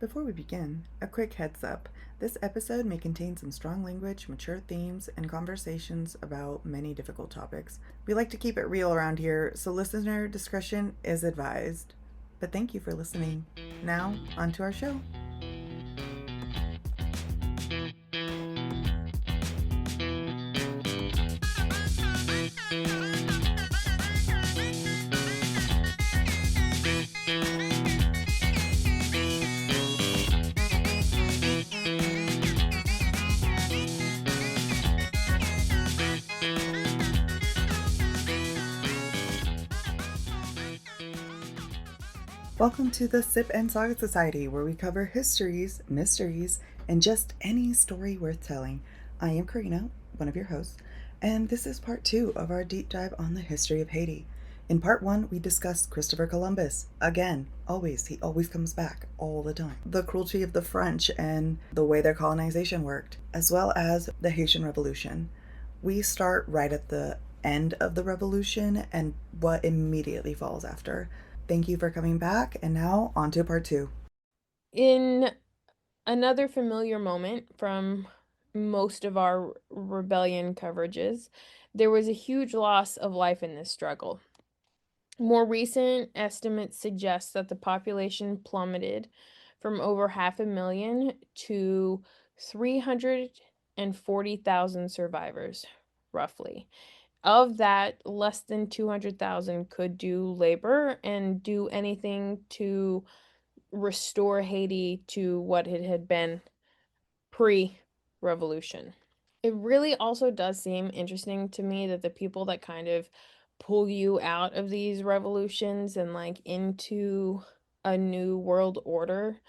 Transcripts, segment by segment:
Before we begin, a quick heads up. This episode may contain some strong language, mature themes, and conversations about many difficult topics. We like to keep it real around here, so listener discretion is advised. But thank you for listening. Now, on to our show. Welcome to the Sip and Saga Society, where we cover histories, mysteries, and just any story worth telling. I am Karina, one of your hosts, and this is part 2 of our deep dive on the history of Haiti. In part 1, we discussed Christopher Columbus. Again, always, he always comes back, all the time. The cruelty of the French and the way their colonization worked, as well as the Haitian Revolution. We start right at the end of the revolution and what immediately follows after. Thank you for coming back, and now on to part 2. In another familiar moment from most of our rebellion coverages, there was a huge loss of life in this struggle. More recent estimates suggest that the population plummeted from over 500,000 to 340,000 survivors, roughly. Of that, less than 200,000 could do labor and do anything to restore Haiti to what it had been pre-revolution. It really also does seem interesting to me that the people that kind of pull you out of these revolutions and like into a new world order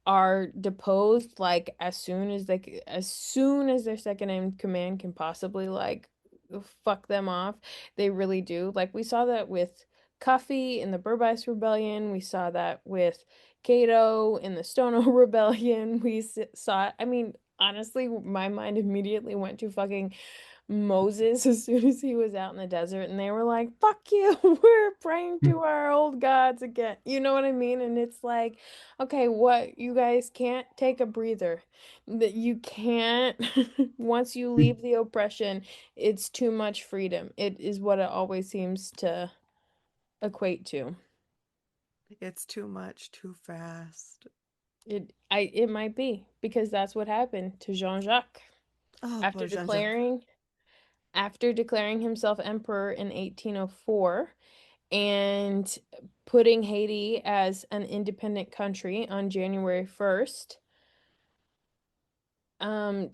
are deposed like as soon as their second in command can possibly like fuck them off. They really do. Like we saw that with Cuffy in the Bourbais Rebellion. We saw that with Cato in the Stono Rebellion. Saw, I mean, honestly, my mind immediately went to fucking Moses as soon as he was out in the desert, and they were like, fuck you, we're praying to our old gods again. You know what I mean? And it's like, okay, what? You guys can't take a breather. That you can't, once you leave the oppression, it's too much freedom. It is what it always seems to equate to. It's too much, too fast. It might be because that's what happened to Jean-Jacques Oh, after poor Jean Jacques. declaring after declaring himself emperor in 1804 and putting Haiti as an independent country on January 1st,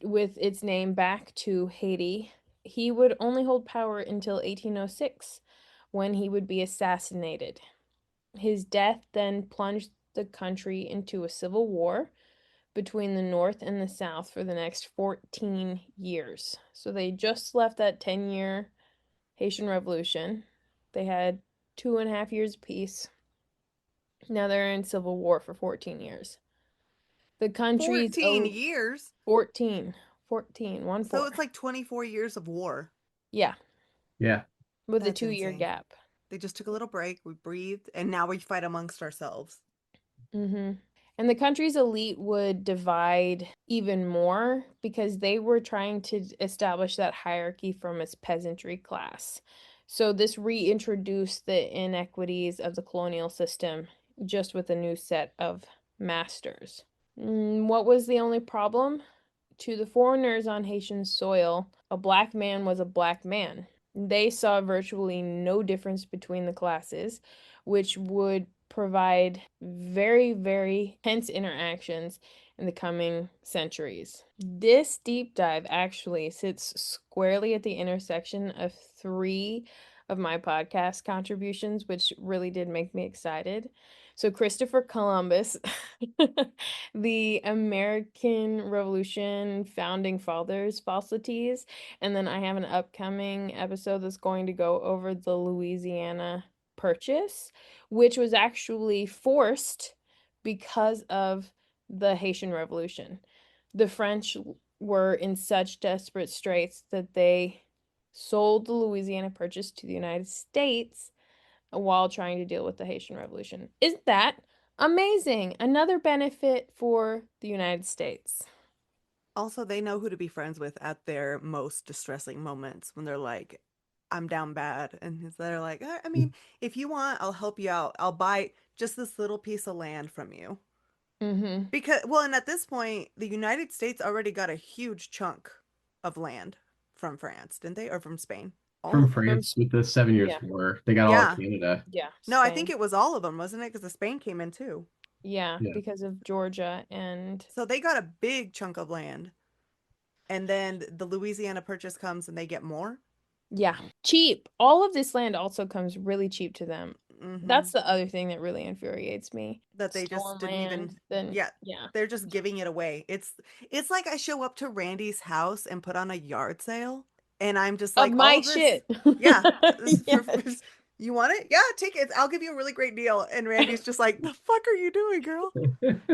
with its name back to Haiti. He would only hold power until 1806, when he would be assassinated. His death then plunged the country into a civil war between the North and the South for the next 14 years. So they just left that 10-year Haitian Revolution. They had 2.5 years of peace. Now they're in civil war for 14 years. The country's 14 years? 14, 14, 1 So 4. it's like 24 years of war. Yeah, Yeah. with a That's 2-year insane. gap. They just took a little break, we breathed, and now we fight amongst ourselves. Mm-hmm. And the country's elite would divide even more because they were trying to establish that hierarchy from its peasantry class. So this reintroduced the inequities of the colonial system just with a new set of masters. What was the only problem? To the foreigners on Haitian soil, a black man was a black man. They saw virtually no difference between the classes, which would provide very, very tense interactions in the coming centuries. This deep dive actually sits squarely at the intersection of 3 of my podcast contributions, which really did make me excited. So, Christopher Columbus, the American Revolution founding fathers falsities, and then I have an upcoming episode that's going to go over the Louisiana Purchase, which was actually forced because of the Haitian Revolution. The French were in such desperate straits that they sold the Louisiana Purchase to the United States while trying to deal with the Haitian Revolution. Isn't that Amazing. Another benefit for the United States. Also, they know who to be friends with at their most distressing moments when they're like, I'm down bad. And they're like, I mean, if you want, I'll help you out. I'll buy just this little piece of land from you. Mm-hmm. Because, well, and at this point, the United States already got a huge chunk of land from France, didn't they? Or from Spain? All From of it. From France with the Seven Years' yeah, War. They got all of Yeah. Canada. yeah, No, I think Spain. it was all of them, wasn't it? Because the Spain came in too. Yeah, Yeah. because of Georgia and So they got a big chunk of land. And then the Louisiana Purchase comes and they get more. yeah, cheap. All of this land also comes really cheap to them. Mm-hmm. That's the other thing that really infuriates me. That they just Stolen didn't even, land, then yeah, yeah. they're just giving it away. It's like I show up to Randy's house and put on a yard sale and I'm just Of like, all my of this, shit. yeah, this for, Yes. you want it? Yeah, take it. I'll give you a really great deal. And Randy's just like, the fuck are you doing, girl?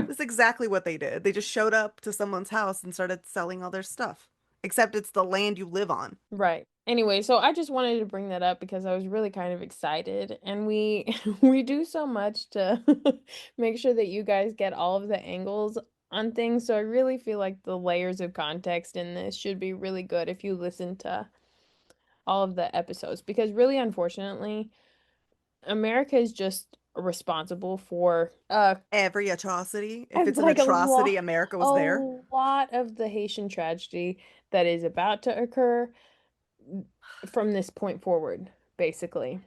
That's exactly what they did. They just showed up to someone's house and started selling all their stuff. Except it's the land you live on. Right. Anyway, so I just wanted to bring that up because I was really kind of excited and we we do so much to make sure that you guys get all of the angles on things. So I really feel like the layers of context in this should be really good if you listen to all of the episodes because really unfortunately, America is just responsible for Every atrocity. If it's it's an like atrocity, America a was there. lot of the Haitian tragedy that is about to occur from this point forward, basically.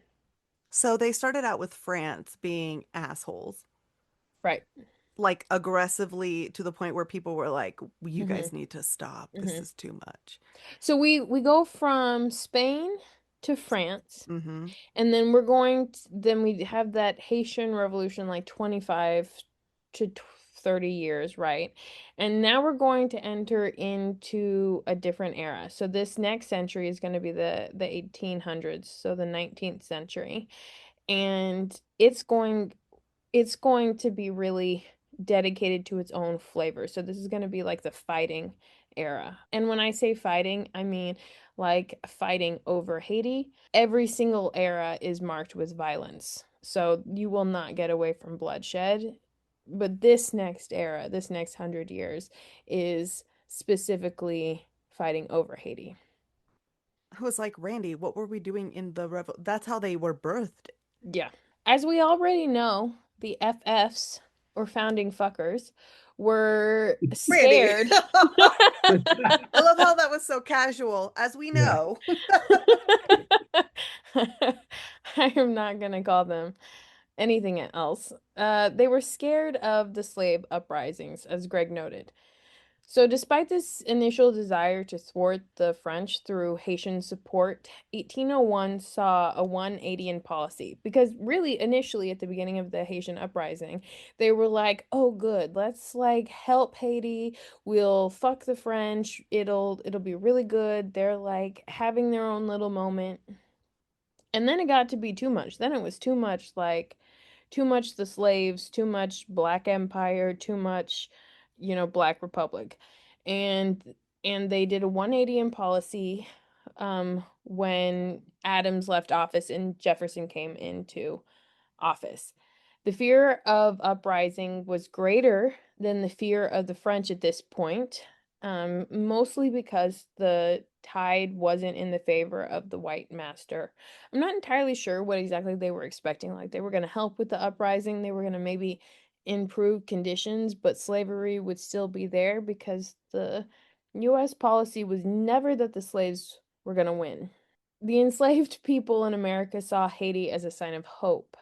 So they started out with France being assholes, Right. like aggressively to the point where people were like, you hmm guys need to stop. This hmm is too much. So we go from Spain to France, Mm-hmm. and then we're going to, then we have that Haitian Revolution like 25 to 30 years, right? And now we're going to enter into a different era. So this next century is going to be the 1800s, so the 19th century. And it's going to be really dedicated to its own flavor. So this is going to be like the fighting era. And when I say fighting, I mean like fighting over Haiti. Every single era is marked with violence. So you will not get away from bloodshed. But this next era, this next 100 years, is specifically fighting over Haiti. I was like, Randy, what were we doing in the That's how they were birthed. Yeah. As we already know, the FFs, or founding fuckers, were Randy. scared. I love how that was so casual. As we Yeah. know, I am not gonna call them anything else. They were scared of the slave uprisings, as Greg noted. So, despite this initial desire to thwart the French through Haitian support, 1801 saw a 180 in policy. Because, really, initially at the beginning of the Haitian uprising, they were like, "Oh, good, let's like help Haiti. We'll fuck the French. It'll be really good." They're like having their own little moment. And then it got to be too much. Then it was too much like too much the slaves, too much Black Empire, too much, Black Republic. And and they did a 180 in policy when Adams left office and Jefferson came into office. The fear of uprising was greater than the fear of the French at this point, mostly because the tide wasn't in the favor of the white master. I'm not entirely sure what exactly they were expecting. Like, they were going to help with the uprising, they were going to maybe improve conditions, but slavery would still be there because the US policy was never that the slaves were going to win. The enslaved people in America saw Haiti as a sign of hope.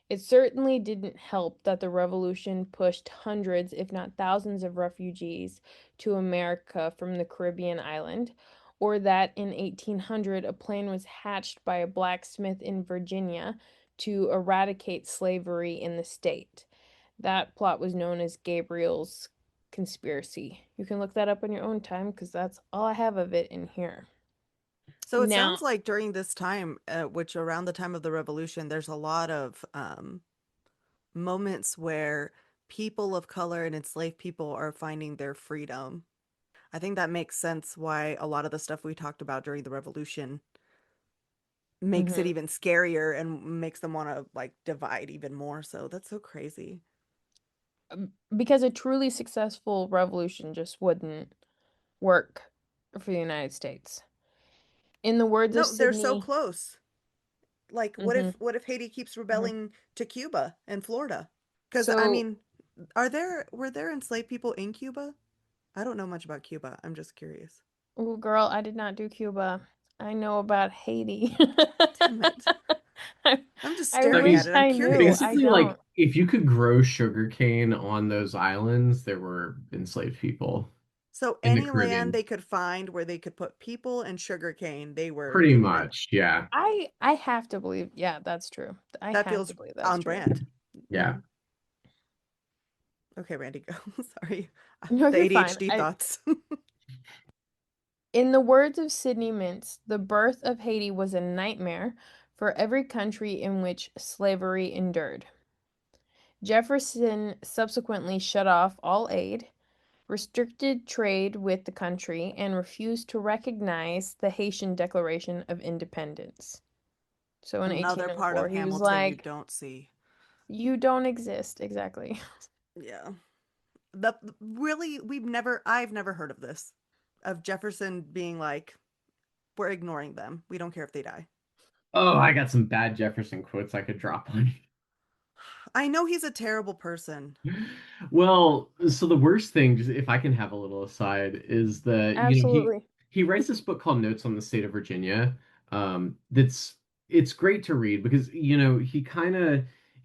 It certainly didn't help that the revolution pushed hundreds, if not thousands, of refugees to America from the Caribbean island, or that in 1800 a plan was hatched by a blacksmith in Virginia to eradicate slavery in the state. That plot was known as Gabriel's conspiracy. You can look that up on your own time because that's all I have of it in here. so it Now, sounds like during this time, which around the time of the revolution, there's a lot of moments where people of color and enslaved people are finding their freedom. I think that makes sense why a lot of the stuff we talked about during the revolution makes it mhm. even scarier and makes them want to like divide even more. So that's so crazy. because a truly successful revolution just wouldn't work for the United States. In the words of No, they're so Sydney, close. Like, mhm. what if Haiti keeps Mhm. rebelling to Cuba and Florida? Because I So, mean, were there enslaved people in Cuba? I don't know much about Cuba. I'm just curious. oh girl, I did not do Cuba. I know about Haiti. Damn it! I, I'm just I I staring at wish it. mean, I'm I knew. curious. I basically, like, don't. if you could grow sugarcane on those islands, there were enslaved people So in the any land Caribbean. they could find where they could put people and sugarcane, they were Pretty doing it. much, yeah. I have to believe, yeah, that's true. I That have to feels believe that's on true. brand. Yeah. Okay, Randy, go. Sorry. No, The you're fine. ADHD thoughts. In the words of Sidney Mintz, the birth of Haiti was a nightmare for every country in which slavery endured. Jefferson subsequently shut off all aid, restricted trade with the country, and refused to recognize the Haitian Declaration of Independence. So in Another part 1804, of he was Hamilton you like, don't see. "You don't exist." Exactly. Yeah. Really, I've never heard of this. Of Jefferson being like, we're ignoring them. We don't care if they die. Oh, I got some bad Jefferson quotes I could drop on I know he's a terrible person. Well, so the worst thing, just if I can have a little aside, is that, Absolutely. he writes this book called Notes on the State of Virginia. That's it's great to read because,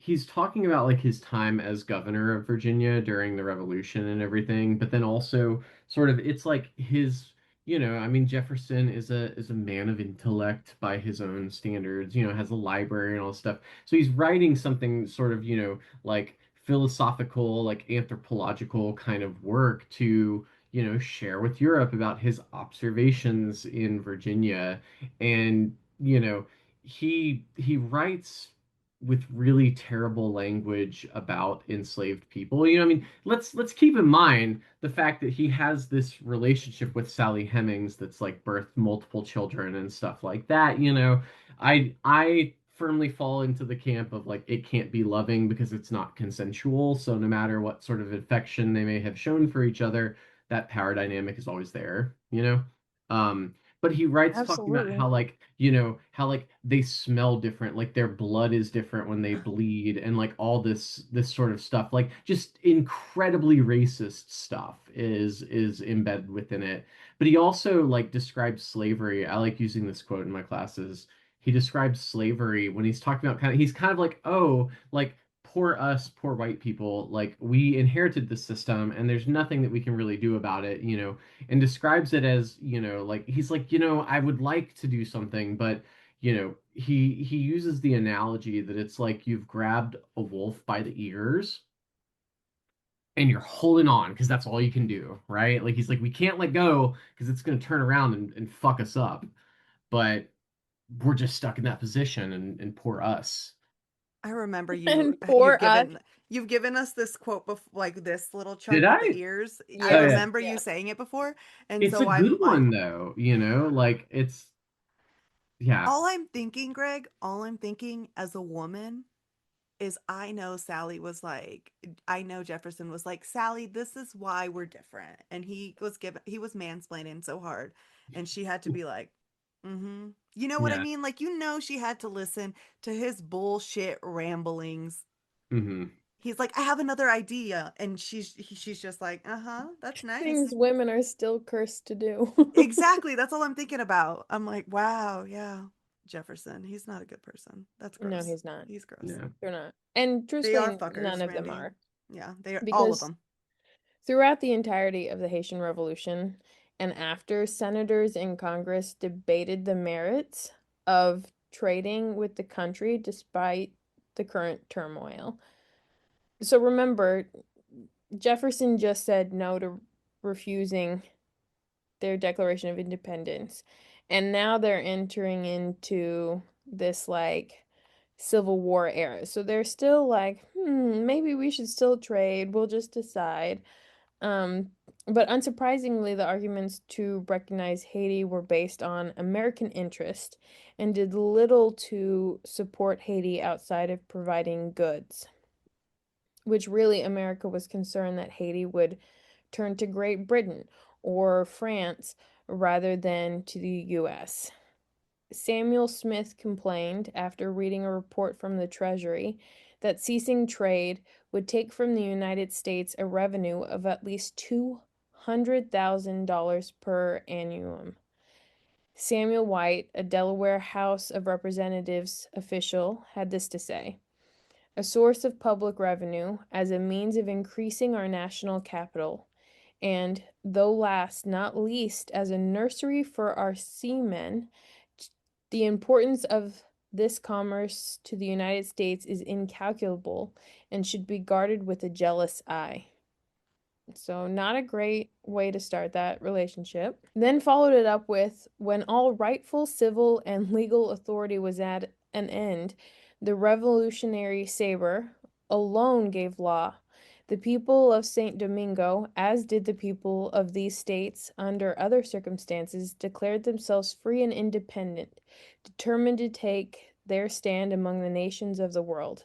he's talking about like his time as governor of Virginia during the Revolution and everything, but then also sort of it's like I mean, Jefferson is a man of intellect by his own standards, has a library and all this stuff. So he's writing something sort of, like philosophical, like anthropological kind of work to, share with Europe about his observations in Virginia. And, he writes with really terrible language about enslaved people. I mean, let's keep in mind the fact that he has this relationship with Sally Hemings that's like birthed multiple children and stuff like that. I firmly fall into the camp of like it can't be loving because it's not consensual. So no matter what sort of affection they may have shown for each other, that power dynamic is always there. But he writes talking about Absolutely. how like they smell different, like their blood is different when they bleed, and like all this sort of stuff, like just incredibly racist stuff is embedded within it. But he also like describes slavery. I like using this quote in my classes. He describes slavery when he's talking about he's kind of like, oh, like poor us, poor white people, like we inherited the system and there's nothing that we can really do about it, and describes it as, like he's like, I would like to do something, but he uses the analogy that it's like you've grabbed a wolf by the ears and you're holding on because that's all you can do, right? Like he's like, we can't let go because it's going to turn around and fuck us up, but we're just stuck in that position, and poor us. I remember And poor us. you've given us this quote like this little Did chunk with the I? ears. I Oh yeah. Yes, remember you yes. saying it before, and It's a so good one though, like it's yeah. all I'm thinking as a woman is I know Jefferson was like, Sally, this is why we're different. And he was mansplaining so hard. And she had to be like, mm-hmm. You know what I Yeah. mean? Like, she had to listen to his bullshit ramblings. Hmm. He's like, I have another idea. And she's just like, uh-huh, that's nice. Things women are still cursed to do. Exactly. That's all I'm thinking about. I'm like, wow, yeah. Jefferson, he's not a good person. That's No, gross. he's not. He's gross. Yeah. They're not. And They are truthfully, none fuckers, of them Randy. are. Yeah, they are all of Because them. throughout the entirety of the Haitian Revolution and after, senators in Congress debated the merits of trading with the country despite the current turmoil. So remember, Jefferson just said no to refusing their Declaration of Independence. And now they're entering into this like Civil War era. So they're still like, maybe we should still trade. We'll just decide. Um, but unsurprisingly, the arguments to recognize Haiti were based on American interest and did little to support Haiti outside of providing goods. which really America was concerned that Haiti would turn to Great Britain or France rather than to the US. Samuel Smith complained after reading a report from the Treasury that ceasing trade would take from the United States a revenue of at least $200,000 per annum. Samuel White, a Delaware House of Representatives official, had this to say: a source of public revenue as a means of increasing our national capital, and, though last not least, as a nursery for our seamen, the importance of this commerce to the United States is incalculable and should be guarded with a jealous eye. So, not a great way to start that relationship. Then followed it up with: when all rightful civil and legal authority was at an end, the revolutionary saber alone gave law. The people of St. Domingo, as did the people of these states under other circumstances, declared themselves free and independent, determined to take their stand among the nations of the world,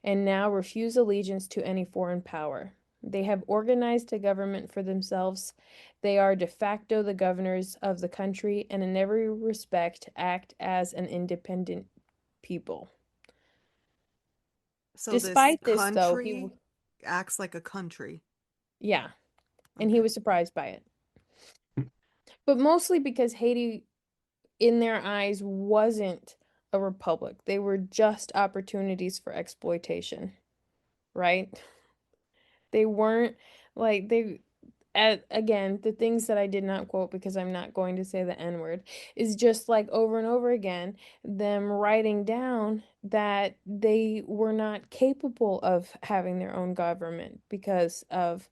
and now refuse allegiance to any foreign power. They have organized a government for themselves. They are de facto the governors of the country and in every respect act as an independent people. So this Despite this, though, country acts like a country. yeah, and he Okay. was surprised by it. But mostly because Haiti, in their eyes, wasn't a republic. They were just opportunities for exploitation, right? They weren't like again, the things that I did not quote because I'm not going to say the N word is just like over and over again them writing down that they were not capable of having their own government because of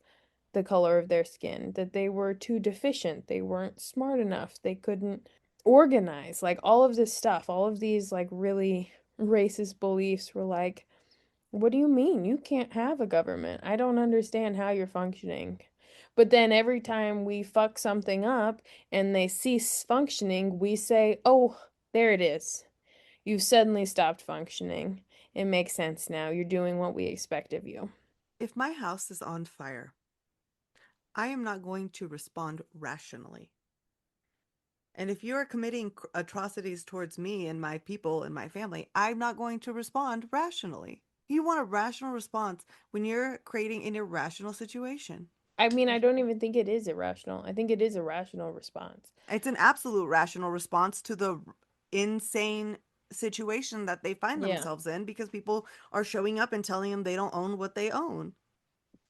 the color of their skin, that they were too deficient, they weren't smart enough, they couldn't organize, like all of this stuff, all of these like really racist beliefs were like, what do you mean? You can't have a government. I don't understand how you're functioning. But then every time we fuck something up and they cease functioning, we say, oh, there it is. You've suddenly stopped functioning. It makes sense now. You're doing what we expect of you. If my house is on fire, I am not going to respond rationally. And if you are committing atrocities towards me and my people and my family, I'm not going to respond rationally. You want a rational response when you're creating an irrational situation. I mean, I don't even think it is irrational. I think it is a rational response. It's an absolute rational response to the insane situation that they find Yeah. themselves in because people are showing up and telling them they don't own what they own.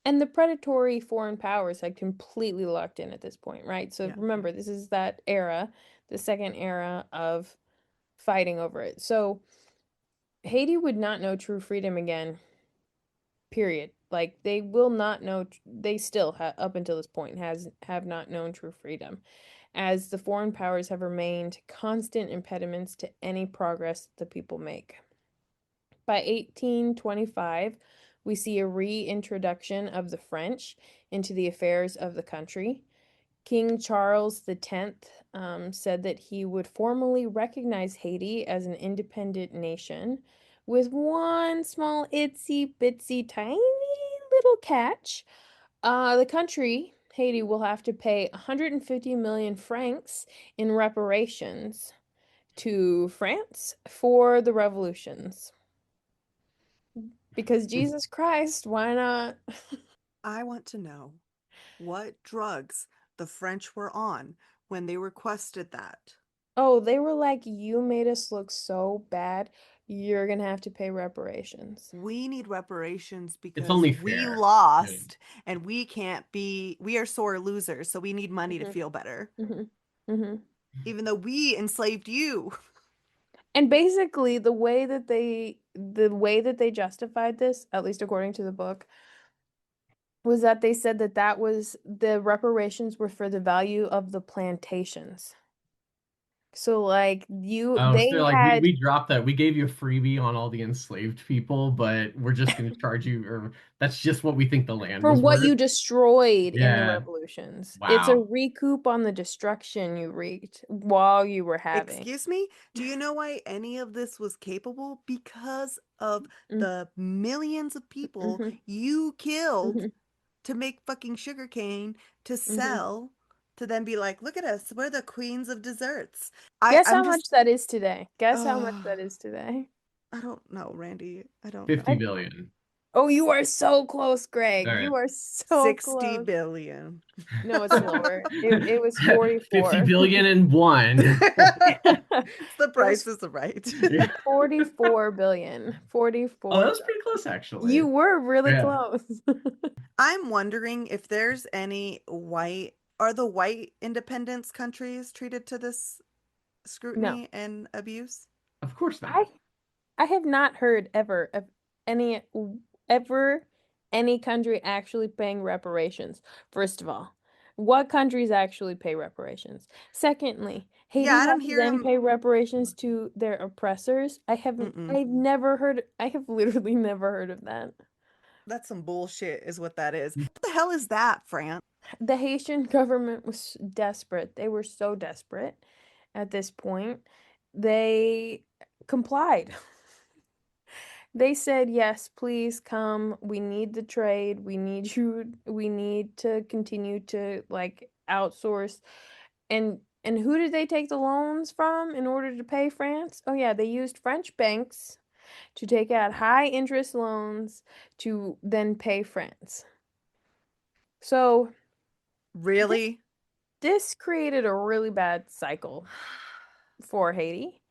And the predatory foreign powers had completely locked in at this point, right? So Yeah. remember, this is that era, the second era of fighting over it. So Haiti would not know true freedom again, period. Like they will not know, they still up until this point have not known true freedom, as the foreign powers have remained constant impediments to any progress the people make. By 1825, we see a reintroduction of the French into the affairs of the country. King Charles X said that he would formally recognize Haiti as an independent nation, with one small itsy bitsy tiny little catch. The country, Haiti, will have to pay 150 million francs in reparations to France for the revolutions. Because Jesus Christ, why not? I want to know what drugs the French were on when they requested that. Oh, they were like, you made us look so bad. You're gonna have to pay reparations. We need reparations It's because only we fair. Yeah. lost and we are sore losers, so we need money to Hmm. feel better. Hmm. Hmm. Even though we enslaved you. And basically, the way that they justified this, at least according to the book, was that they said that the reparations were for the value of the plantations. So like Oh, so they they're like, we had we dropped that. We gave you a freebie on all the enslaved people, but we're just going to charge you, or that's just what we think the land for was what worth. you destroyed in the Yeah. revolutions. It's a Wow. recoup on the destruction you wreaked while you were having. Excuse me? Do you know why any of this was capable? Because of the millions of people Mm-hmm, you killed mm-hmm, to make fucking sugarcane to mm-hmm. sell, to then be like, look at us, we're the queens of desserts. I, Guess I'm how just, much that is today. Guess how much uh, that is today. I don't know, Randy. I don't 50 I, know. billion. oh, you are so close, All Greg. right. You are so 60 close. billion. No, it's lower. It was 50 44. billion and one. It's the It was price is right. 44 billion. Oh, that 44 was pretty close, You actually. were really Yeah. close. I'm wondering if there's any white, are the white independence countries treated to this No. scrutiny and abuse? Of course I not. I have not heard ever of any ever any country actually paying reparations. First of all, what countries actually pay reparations? Secondly, Yeah, Haiti I had don't to hear then them. pay reparations to their oppressors. Mm-mm. I've never heard, I have literally never heard of that. That's some bullshit, is what that is. What the hell is that, France? The Haitian government was desperate. They were so desperate at this point. They complied. They said, "Yes, please come. We need the trade. We need you. We need to continue to like outsource." And who did they take the loans from in order to pay France? Oh yeah, they used French banks to take out high interest loans to then pay France. So this Really? this created a really bad cycle for Haiti.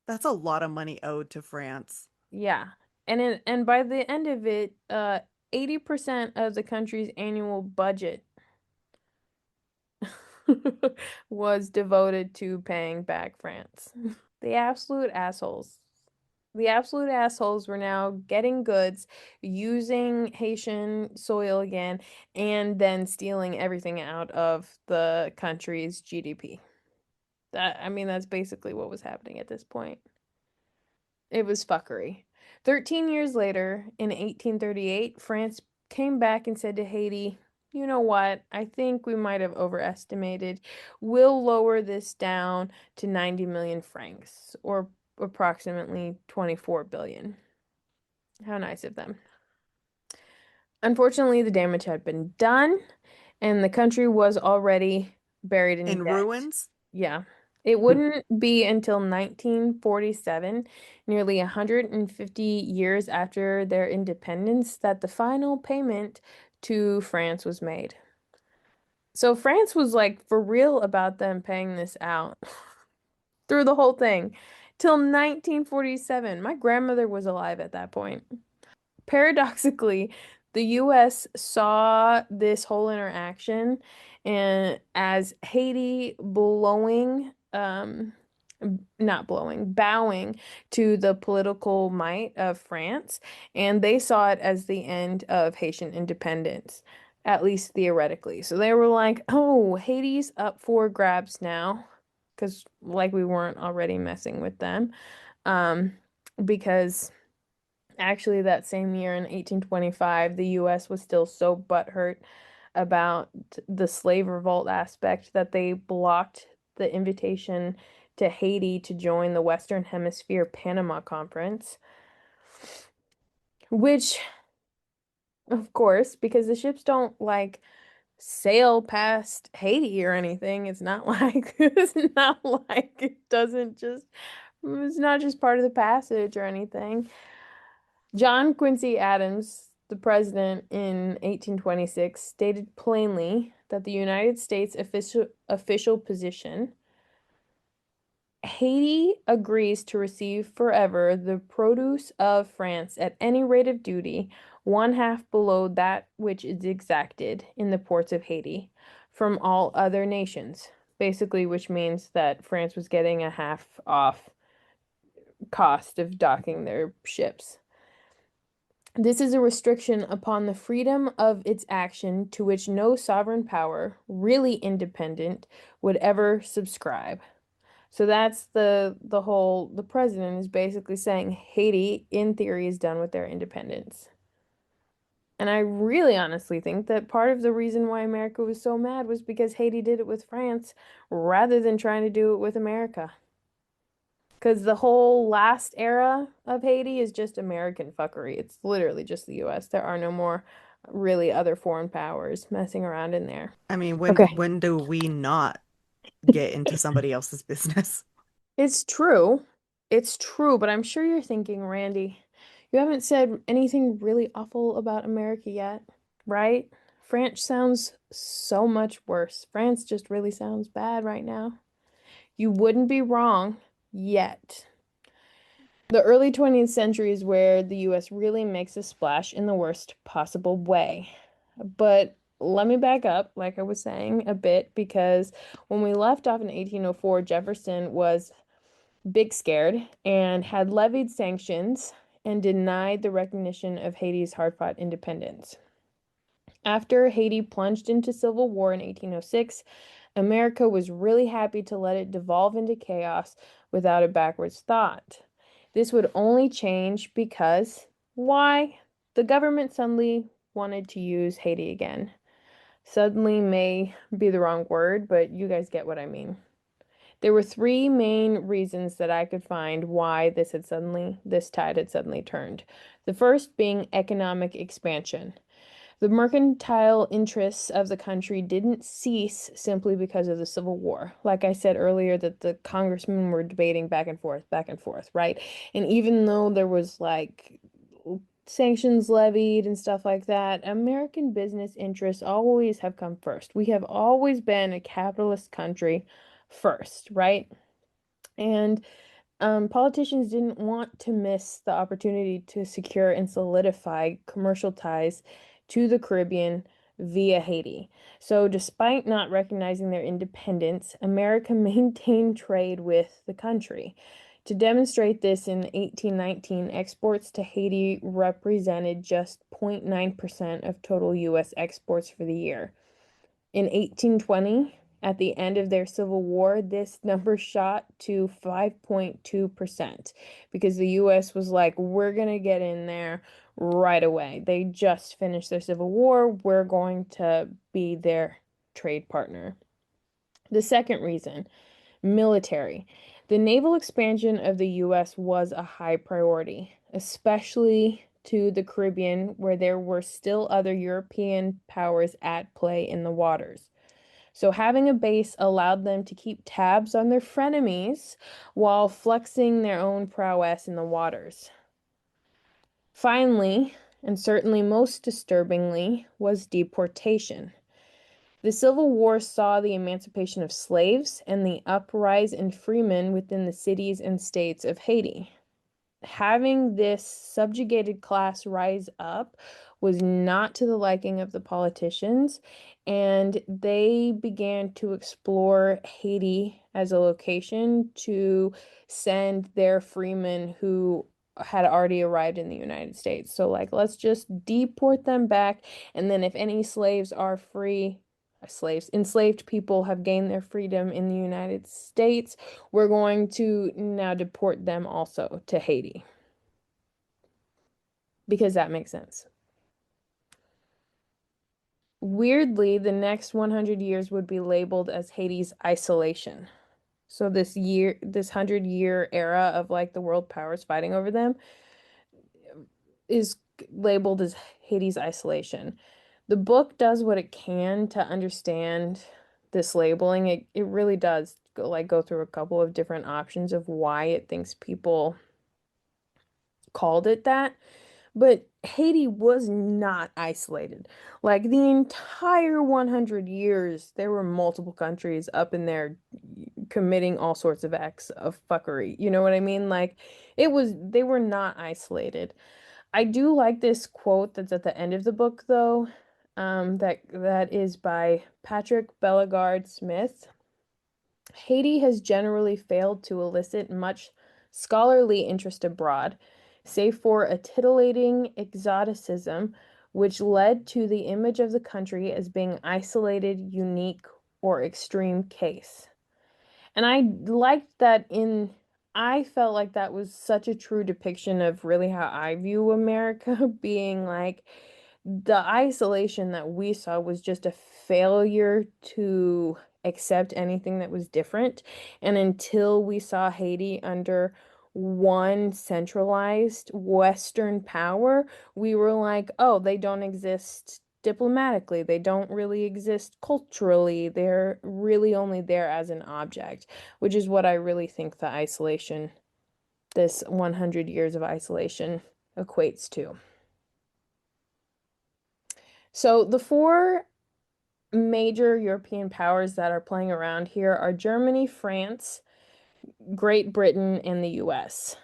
That's a lot of money owed to France. Yeah. And by the end of it, 80% of the country's annual budget was devoted to paying back France. The absolute assholes. The absolute assholes were now getting goods, using Haitian soil again, and then stealing everything out of the country's GDP. I mean, that's basically what was happening at this point. It was fuckery. 13 years later, in 1838, France came back and said to Haiti, you know what? I think we might have overestimated. We'll lower this down to 90 million francs, or approximately 24 billion. How nice of them. Unfortunately, the damage had been done, and the country was already buried in In debt. ruins? Yeah. It wouldn't be until 1947, nearly 150 years after their independence, that the final payment to France was made. So France was like for real about them paying this out through the whole thing till 1947. My grandmother was alive at that point. Paradoxically, the US saw this whole interaction and as Haiti not blowing, bowing to the political might of France, and they saw it as the end of Haitian independence, at least theoretically. So they were like, "Oh, Haiti's up for grabs now," because like we weren't already messing with them, um, because. Actually, that same year in 1825, the US was still so butthurt about the slave revolt aspect that they blocked the invitation to Haiti to join the Western Hemisphere Panama Conference, which, of course, because the ships don't like sail past Haiti or anything, it's not like it doesn't just it's not just part of the passage or anything. John Quincy Adams, the president in 1826, stated plainly that the United States official position, Haiti agrees to receive forever the produce of France at any rate of duty, one half below that which is exacted in the ports of Haiti from all other nations. Basically, which means that France was getting a half off cost of docking their ships. This is a restriction upon the freedom of its action to which no sovereign power, really independent, would ever subscribe. So that's the president is basically saying Haiti, in theory, is done with their independence. And I really honestly think that part of the reason why America was so mad was because Haiti did it with France rather than trying to do it with America. Because the whole last era of Haiti is just American fuckery. It's literally just the US. There are no more really other foreign powers messing around in there. I mean, Okay. when do we not get into somebody else's business? It's true. It's true, but I'm sure you're thinking, Randy, you haven't said anything really awful about America yet, right? France sounds so much worse. France just really sounds bad right now. You wouldn't be wrong yet. The early 20th century is where the US really makes a splash in the worst possible way. But let me back up, like I was saying, a bit, because when we left off in 1804, Jefferson was big scared and had levied sanctions and denied the recognition of Haiti's hard-fought independence. After Haiti plunged into civil war in 1806, America was really happy to let it devolve into chaos without a backwards thought. This would only change because why? The government suddenly wanted to use Haiti again. Suddenly may be the wrong word, but you guys get what I mean. There were three main reasons that I could find why this tide had suddenly turned. The first being economic expansion. The mercantile interests of the country didn't cease simply because of the Civil War. Like I said earlier, that the congressmen were debating back and forth, right? And even though there was like sanctions levied and stuff like that, American business interests always have come first. We have always been a capitalist country first, right? And politicians didn't want to miss the opportunity to secure and solidify commercial ties to the Caribbean via Haiti. So, despite not recognizing their independence, America maintained trade with the country. To demonstrate this, in 1819, exports to Haiti represented just 0.9% of total U.S. exports for the year. In 1820, at the end of their Civil War, this number shot to 5.2% because the US was like, we're going to get in there right away. They just finished their Civil War. We're going to be their trade partner. The second reason, military. The naval expansion of the US was a high priority, especially to the Caribbean, where there were still other European powers at play in the waters. So having a base allowed them to keep tabs on their frenemies while flexing their own prowess in the waters. Finally, and certainly most disturbingly, was deportation. The Civil War saw the emancipation of slaves and the uprise in freemen within the cities and states of Haiti. Having this subjugated class rise up was not to the liking of the politicians, and they began to explore Haiti as a location to send their freemen who had already arrived in the United States. So, like, let's just deport them back, and then if any slaves are free, enslaved people have gained their freedom in the United States, we're going to now deport them also to Haiti because that makes sense. Weirdly, the next 100 years would be labeled as Haiti's isolation. So this 100-year era of like the world powers fighting over them is labeled as Haiti's isolation. The book does what it can to understand this labeling. It really does go through a couple of different options of why it thinks people called it that. But Haiti was not isolated. Like the entire 100 years, there were multiple countries up in there committing all sorts of acts of fuckery. You know what I mean? Like they were not isolated. I do like this quote that's at the end of the book, though. That is by Patrick Bellegarde Smith. Haiti has generally failed to elicit much scholarly interest abroad, save for a titillating exoticism which led to the image of the country as being isolated, unique, or extreme case. And I liked that in, I felt like that was such a true depiction of really how I view America being like the isolation that we saw was just a failure to accept anything that was different. And until we saw Haiti under one centralized Western power, we were like, oh, they don't exist diplomatically. They don't really exist culturally. They're really only there as an object, which is what I really think the isolation, this 100 years of isolation, equates to. So the four major European powers that are playing around here are Germany, France, Great Britain, and the US.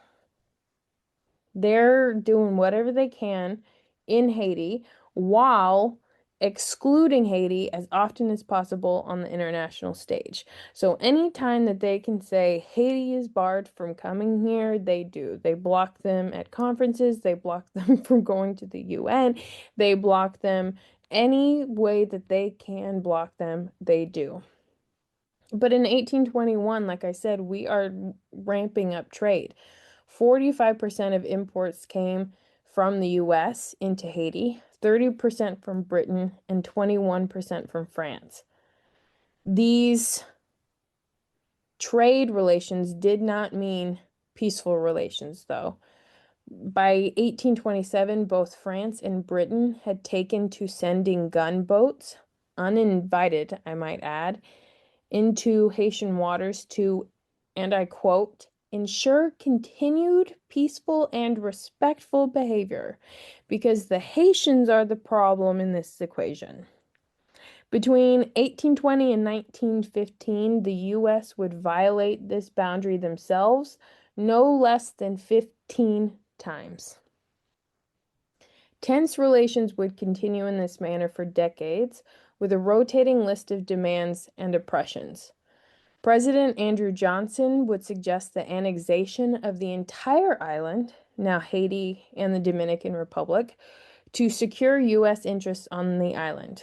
They're doing whatever they can in Haiti while excluding Haiti as often as possible on the international stage. So anytime that they can say Haiti is barred from coming here, they do. They block them at conferences, they block them from going to the UN, they block them any way that they can block them, they do. But in 1821, like I said, we are ramping up trade. 45% of imports came from the US into Haiti, 30% from Britain, and 21% from France. These trade relations did not mean peaceful relations, though. By 1827, both France and Britain had taken to sending gunboats, uninvited, I might add, into Haitian waters to, and I quote, ensure continued peaceful and respectful behavior, because the Haitians are the problem in this equation. Between 1820 and 1915, the U.S. would violate this boundary themselves no less than 15 times. Tense relations would continue in this manner for decades, with a rotating list of demands and oppressions. President Andrew Johnson would suggest the annexation of the entire island, now Haiti and the Dominican Republic, to secure U.S. interests on the island.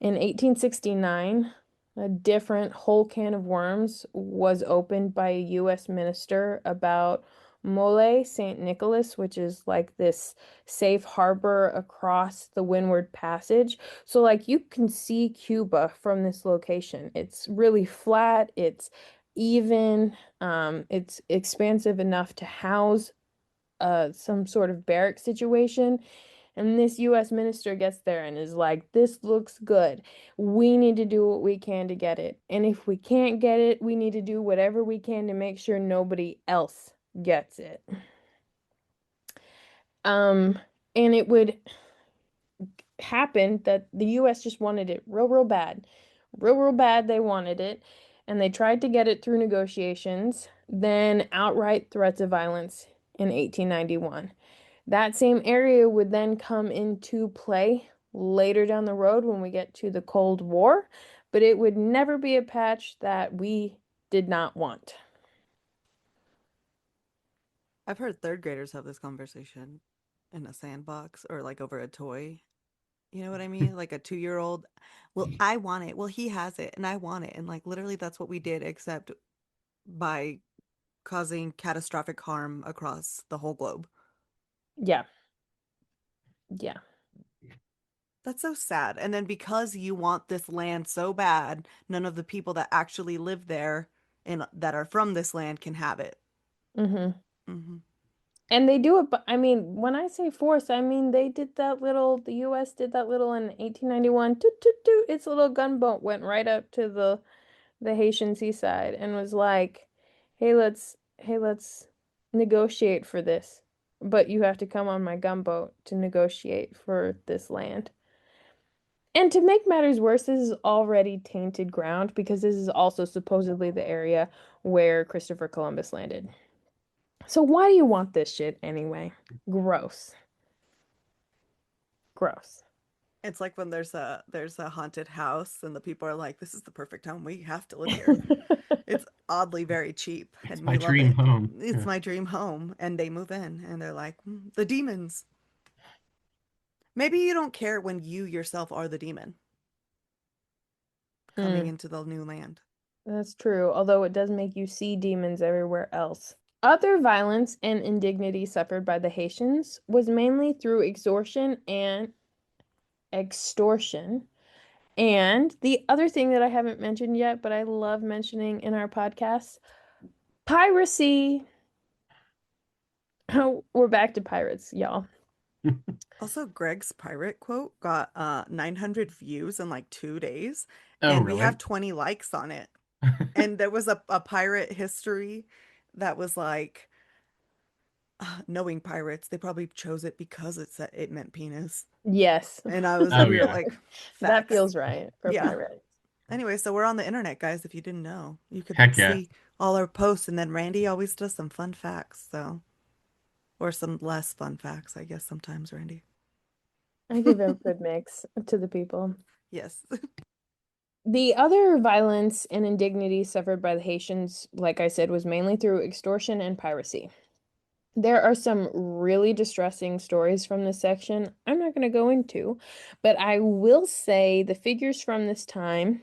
In 1869, a different whole can of worms was opened by a U.S. minister about Mole St. Nicholas, which is like this safe harbor across the Windward Passage. So, like, you can see Cuba from this location. It's really flat, it's even, it's expansive enough to house some sort of barrack situation. And this US minister gets there and is like, this looks good. We need to do what we can to get it. And if we can't get it, we need to do whatever we can to make sure nobody else gets it. Um, and it would happen that the US just wanted it real, real bad. Real, real bad, they wanted it. And they tried to get it through negotiations, then outright threats of violence in 1891. That same area would then come into play later down the road when we get to the Cold War, but it would never be a patch that we did not want. I've heard third graders have this conversation in a sandbox or like over a toy. You know what I mean? Like a 2 year old. Well, I want it. Well, he has it and I want it. And like literally that's what we did, except by causing catastrophic harm across the whole globe. Yeah, yeah. That's so sad. And then because you want this land so bad, none of the people that actually live there and that are from this land can have it. hmm Hmm. And they do it, but I mean, when I say force, I mean they did that little, the US did that little in 1891, toot toot toot, its little gunboat went right up to the Haitian seaside and was like, hey, let's negotiate for this. But you have to come on my gunboat to negotiate for this land. And to make matters worse, this is already tainted ground because this is also supposedly the area where Christopher Columbus landed. So why do you want this shit anyway? Gross. Gross. It's like when there's a haunted house and the people are like, "This is the perfect home. We have to live here." It's oddly very cheap It's and my we love dream it. home. It's Yeah. my dream home. And they move in and they're like, the demons. Maybe you don't care when you yourself are the demon coming Mm. into the new land. That's true, although it does make you see demons everywhere else. Other violence and indignity suffered by the Haitians was mainly through extortion. And the other thing that I haven't mentioned yet, but I love mentioning in our podcast, piracy. We're back to pirates, y'all. Also, Greg's pirate quote got 900 views in like 2 days, Oh, and we really? have 20 likes on it. And there was a pirate history that was like, knowing pirates, they probably chose it because it meant penis. Yes, And Oh, we were yeah. like, that facts. feels right for Yeah. pirates. Anyway, so we're on the internet, guys. If you didn't know, you could Heck yeah. see all our posts, and then Randy always does some fun facts, so or some less fun facts, I guess sometimes, Randy. I give a good mix to the people. Yes. The other violence and indignity suffered by the Haitians, like I said, was mainly through extortion and piracy. There are some really distressing stories from this section I'm not going to go into, but I will say the figures from this time,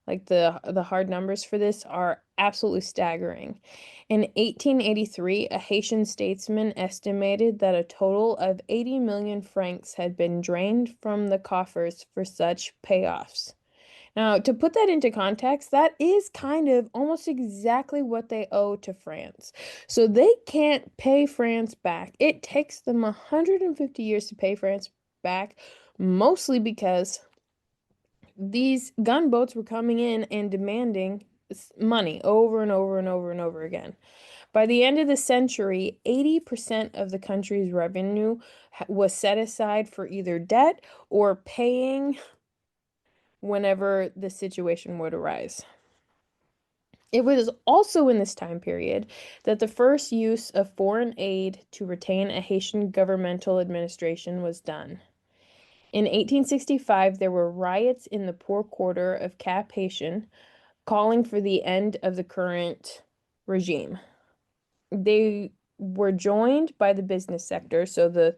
like the hard numbers for this, are absolutely staggering. In 1883, a Haitian statesman estimated that a total of 80 million francs had been drained from the coffers for such payoffs. Now, to put that into context, that is kind of almost exactly what they owe to France. So they can't pay France back. It takes them 150 years to pay France back, mostly because these gunboats were coming in and demanding money over and over and over and over again. By the end of the century, 80% of the country's revenue was set aside for either debt or paying whenever the situation would arise. It was also in this time period that the first use of foreign aid to retain a Haitian governmental administration was done. In 1865, there were riots in the poor quarter of Cap Haitian calling for the end of the current regime. They were joined by the business sector, so the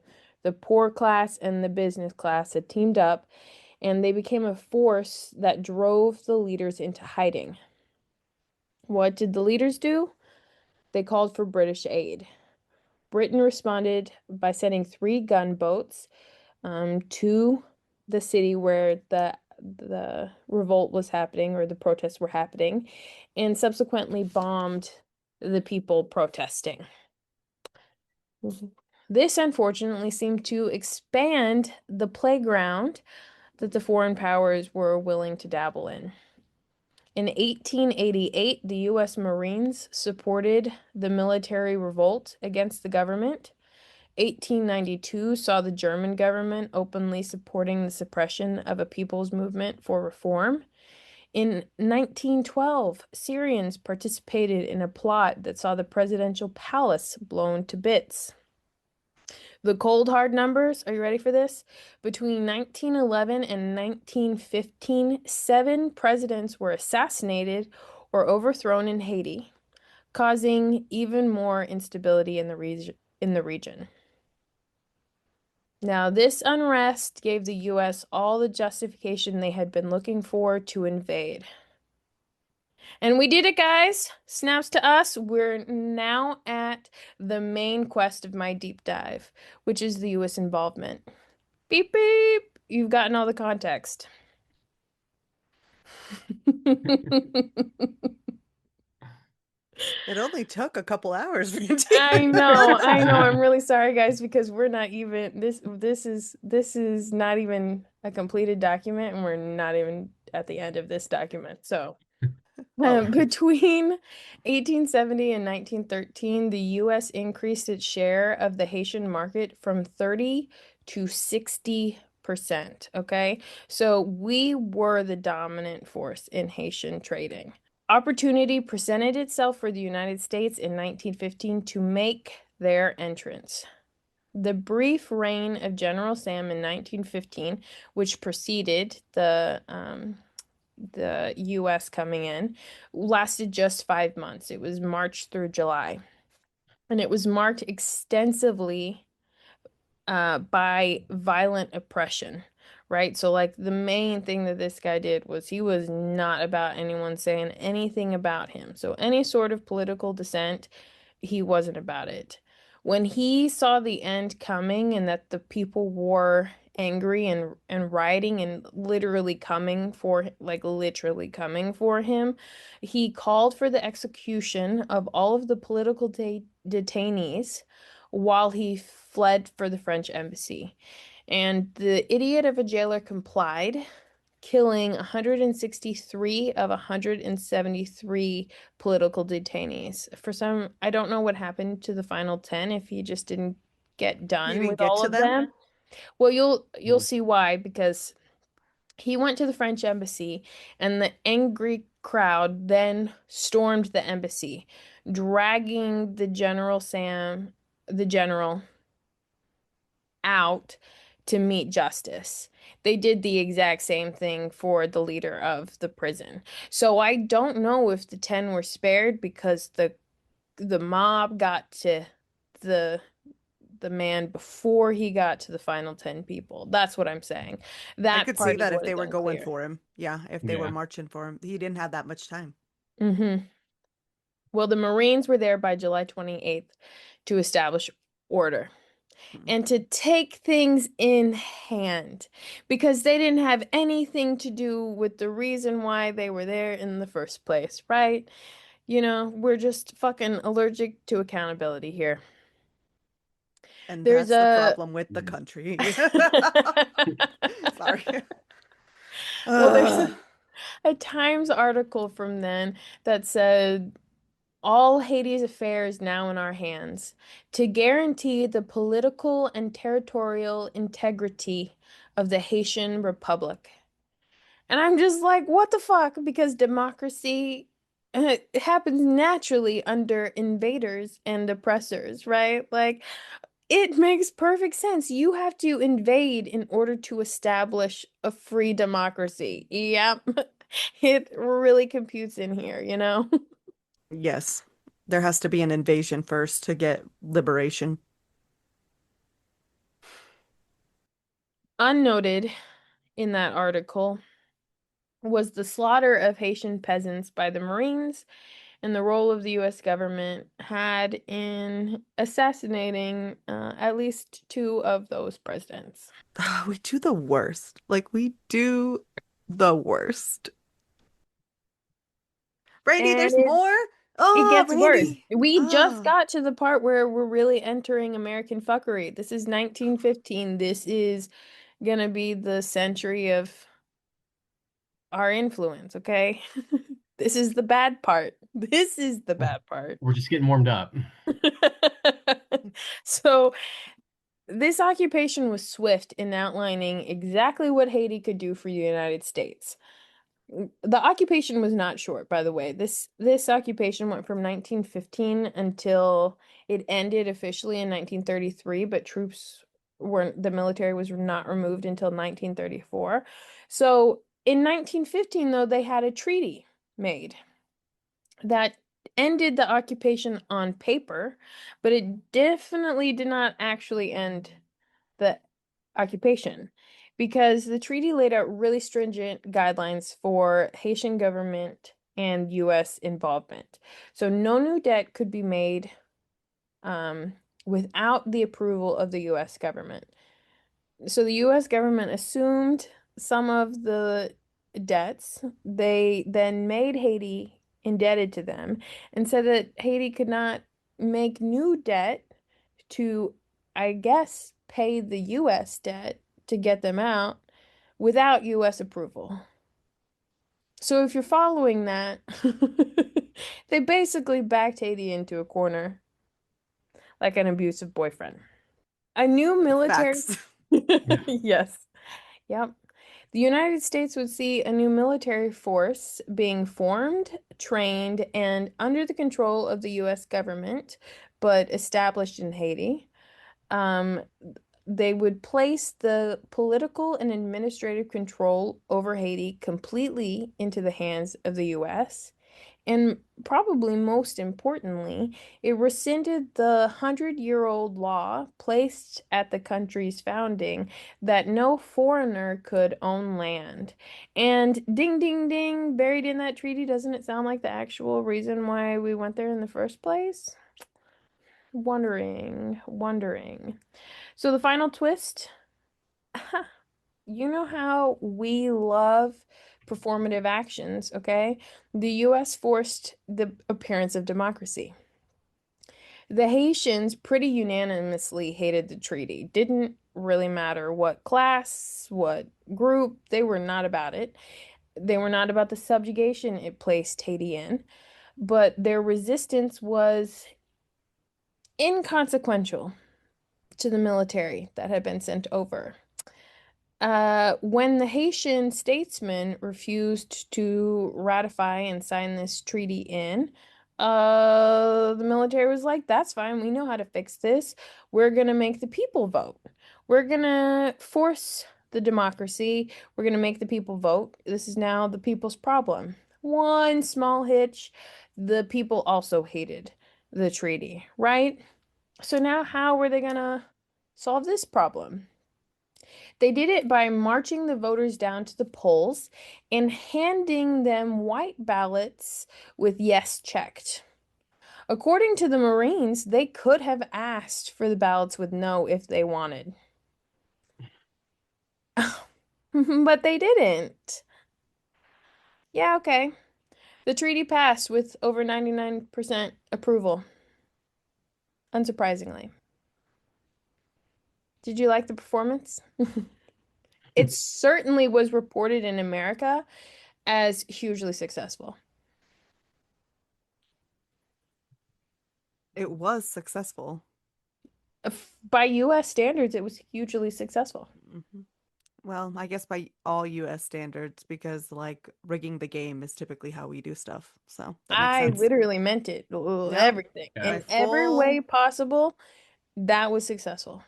poor class and the business class had teamed up, and they became a force that drove the leaders into hiding. What did the leaders do? They called for British aid. Britain responded by sending three gunboats to the city where the revolt was happening or the protests were happening, and subsequently bombed the people protesting. This unfortunately seemed to expand the playground that the foreign powers were willing to dabble in. In 1888, the U.S. Marines supported the military revolt against the government. 1892 saw the German government openly supporting the suppression of a people's movement for reform. In 1912, Syrians participated in a plot that saw the presidential palace blown to bits. The cold hard numbers, are you ready for this? Between 1911 and 1915, 7 presidents were assassinated or overthrown in Haiti, causing even more instability in the region. Now, this unrest gave the US all the justification they had been looking for to invade. And we did it, guys. Snaps to us. We're now at the main quest of my deep dive, which is the US involvement. Beep, beep. You've gotten all the context. It only took a couple hours for you to I know, figure I know. I'm really sorry, guys, because we're not even this is not even a completed document, and we're not even at the end of this document. So, Oh, between 1870 and 1913, the U.S. increased its share of the Haitian market from 30 to 60%. Okay, so we were the dominant force in Haitian trading. Opportunity presented itself for the United States in 1915 to make their entrance. The brief reign of General Sam in 1915, which preceded the U.S. coming in, lasted just 5 months. It was March through July, and it was marked extensively by violent oppression. right? So like the main thing that this guy did was he was not about anyone saying anything about him. So any sort of political dissent, he wasn't about it. When he saw the end coming and that the people were angry and rioting and literally coming for him, he called for the execution of all of the political detainees while he fled for the French embassy. And the idiot of a jailer complied, killing 163 of 173 political detainees. For some, I don't know what happened to the final 10 if he just didn't get He done didn't with get all to of them. them. Well, you'll Mm. see why, because he went to the French embassy and the angry crowd then stormed the embassy, dragging the general out to meet justice. They did the exact same thing for the leader of the prison. So I don't know if the 10 were spared because the mob got to the the man before he got to the final 10 people. That's what I'm saying. I That could see part is that if what they is were going unclear. for him. Yeah, if they were Yeah. marching for him. He didn't have that much time. Hmm. Well, the Marines were there by July 28th to establish order Hmm. and to take things in hand because they didn't have anything to do with the reason why they were there in the first place, right? We're just fucking allergic to accountability here. And There's that's the a problem with the Mhm. country. Sorry. well, there's Ugh. a Times article from then that said all Haiti's affairs now in our hands to guarantee the political and territorial integrity of the Haitian Republic. And I'm just like, what the fuck? Because democracy it happens naturally under invaders and oppressors, right? Like, it makes perfect sense. You have to invade in order to establish a free democracy. Yep. It really computes in here? Yes. There has to be an invasion first to get liberation. Unnoted in that article was the slaughter of Haitian peasants by the Marines and the role of the US government had in assassinating at least two of those presidents. We do the worst. Like, we do the worst. Brandy, And there's more? it Oh, gets worse. Brandy. We just Oh. got to the part where we're really entering American fuckery. This is 1915. This is gonna be the century of our influence, okay? This is the bad part. This is the bad part. We're just getting warmed up. So, this occupation was swift in outlining exactly what Haiti could do for the United States. The occupation was not short, by the way. This occupation went from 1915 until it ended officially in 1933, but the military was not removed until 1934. So in 1915, though, they had a treaty made that ended the occupation on paper, but it definitely did not actually end the occupation because the treaty laid out really stringent guidelines for Haitian government and US involvement. So no new debt could be made without the approval of the US government. So the US government assumed some of the debts. They then made Haiti indebted to them and said that Haiti could not make new debt to, I guess, pay the US debt to get them out without US approval. So if you're following that, they basically backed Haiti into a corner like an abusive boyfriend. A new military. Facts. Yeah. Yes. Yep. The United States would see a new military force being formed, trained, and under the control of the US government, but established in Haiti. Um, they would place the political and administrative control over Haiti completely into the hands of the US. And probably most importantly, it rescinded the 100-year-old law placed at the country's founding that no foreigner could own land. And ding, ding, ding, buried in that treaty, doesn't it sound like the actual reason why we went there in the first place? Wondering, wondering. So the final twist, you know how we love performative actions, okay? The US forced the appearance of democracy. The Haitians pretty unanimously hated the treaty. Didn't really matter what class, what group, they were not about it. They were not about the subjugation it placed Haiti in, but their resistance was inconsequential to the military that had been sent over. When the Haitian statesmen refused to ratify and sign this treaty the military was like, that's fine, we know how to fix this. We're gonna make the people vote. We're gonna force the democracy. We're gonna make the people vote. This is now the people's problem. One small hitch, the people also hated the treaty, right? So now how were they gonna solve this problem? They did it by marching the voters down to the polls and handing them white ballots with yes checked. According to the Marines, they could have asked for the ballots with no if they wanted. But they didn't. Yeah, okay. The treaty passed with over 99% approval, unsurprisingly. Did you like the performance? It certainly was reported in America as hugely successful. It was successful. By US standards, it was hugely successful. Hmm. Well, I guess by all US standards, because like rigging the game is typically how we do stuff. So that makes I sense. literally meant it. Yep. Everything. Yeah. By In every full. way possible, that was successful.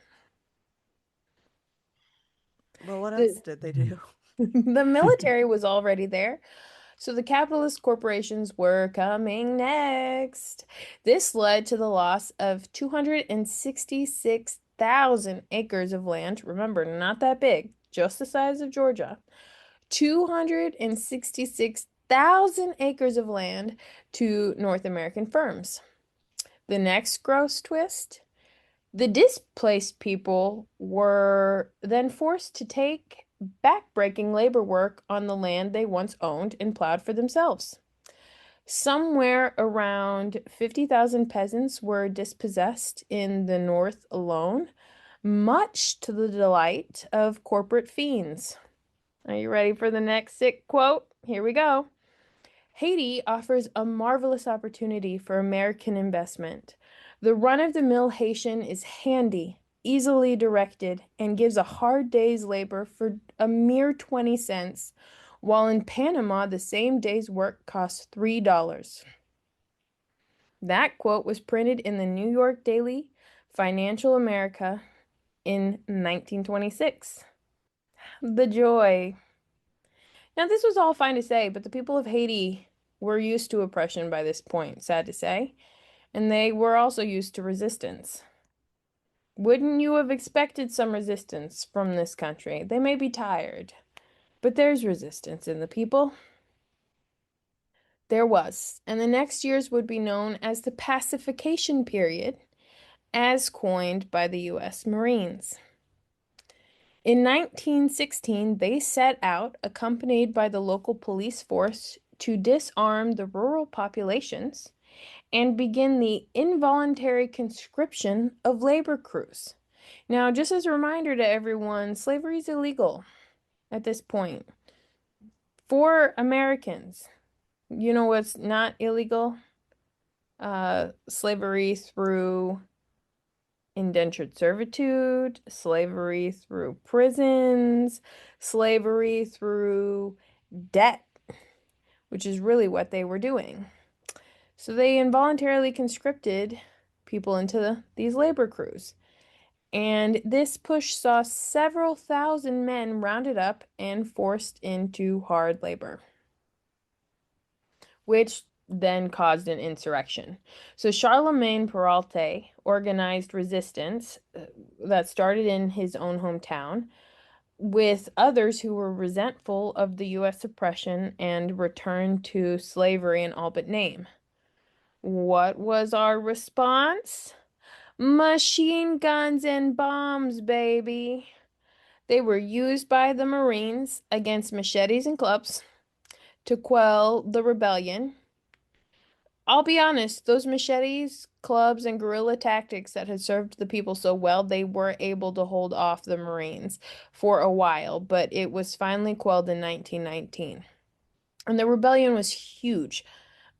Well, what else The did they do? the military was already there, so the capitalist corporations were coming next. This led to the loss of 266,000 acres of land. Remember, not that big, just the size of Georgia. 266,000 acres of land to North American firms. The next gross twist, the displaced people were then forced to take backbreaking labor work on the land they once owned and plowed for themselves. Somewhere around 50,000 peasants were dispossessed in the North alone, much to the delight of corporate fiends. Are you ready for the next sick quote? Here we go. Haiti offers a marvelous opportunity for American investment. The run-of-the-mill Haitian is handy, easily directed, and gives a hard day's labor for a mere 20 cents, while in Panama the same day's work costs $3. That quote was printed in the New York Daily Financial America in 1926. The joy. Now, this was all fine to say, but the people of Haiti were used to oppression by this point, sad to say, and they were also used to resistance. Wouldn't you have expected some resistance from this country? They may be tired, but there's resistance in the people. There was, and the next years would be known as the pacification period, as coined by the U.S. Marines. In 1916, they set out, accompanied by the local police force, to disarm the rural populations and begin the involuntary conscription of labor crews. Now, just as a reminder to everyone, slavery is illegal at this point. For Americans, you know what's not illegal? Slavery through indentured servitude, slavery through prisons, slavery through debt, which is really what they were doing. So they involuntarily conscripted people into these labor crews. And this push saw several thousand men rounded up and forced into hard labor, which then caused an insurrection. So Charlemagne Peralta organized resistance that started in his own hometown with others who were resentful of the U.S. oppression and returned to slavery in all but name. What was our response? Machine guns and bombs, baby. They were used by the Marines against machetes and clubs to quell the rebellion. I'll be honest, those machetes, clubs, and guerrilla tactics that had served the people so well, they were able to hold off the Marines for a while, but it was finally quelled in 1919. And the rebellion was huge.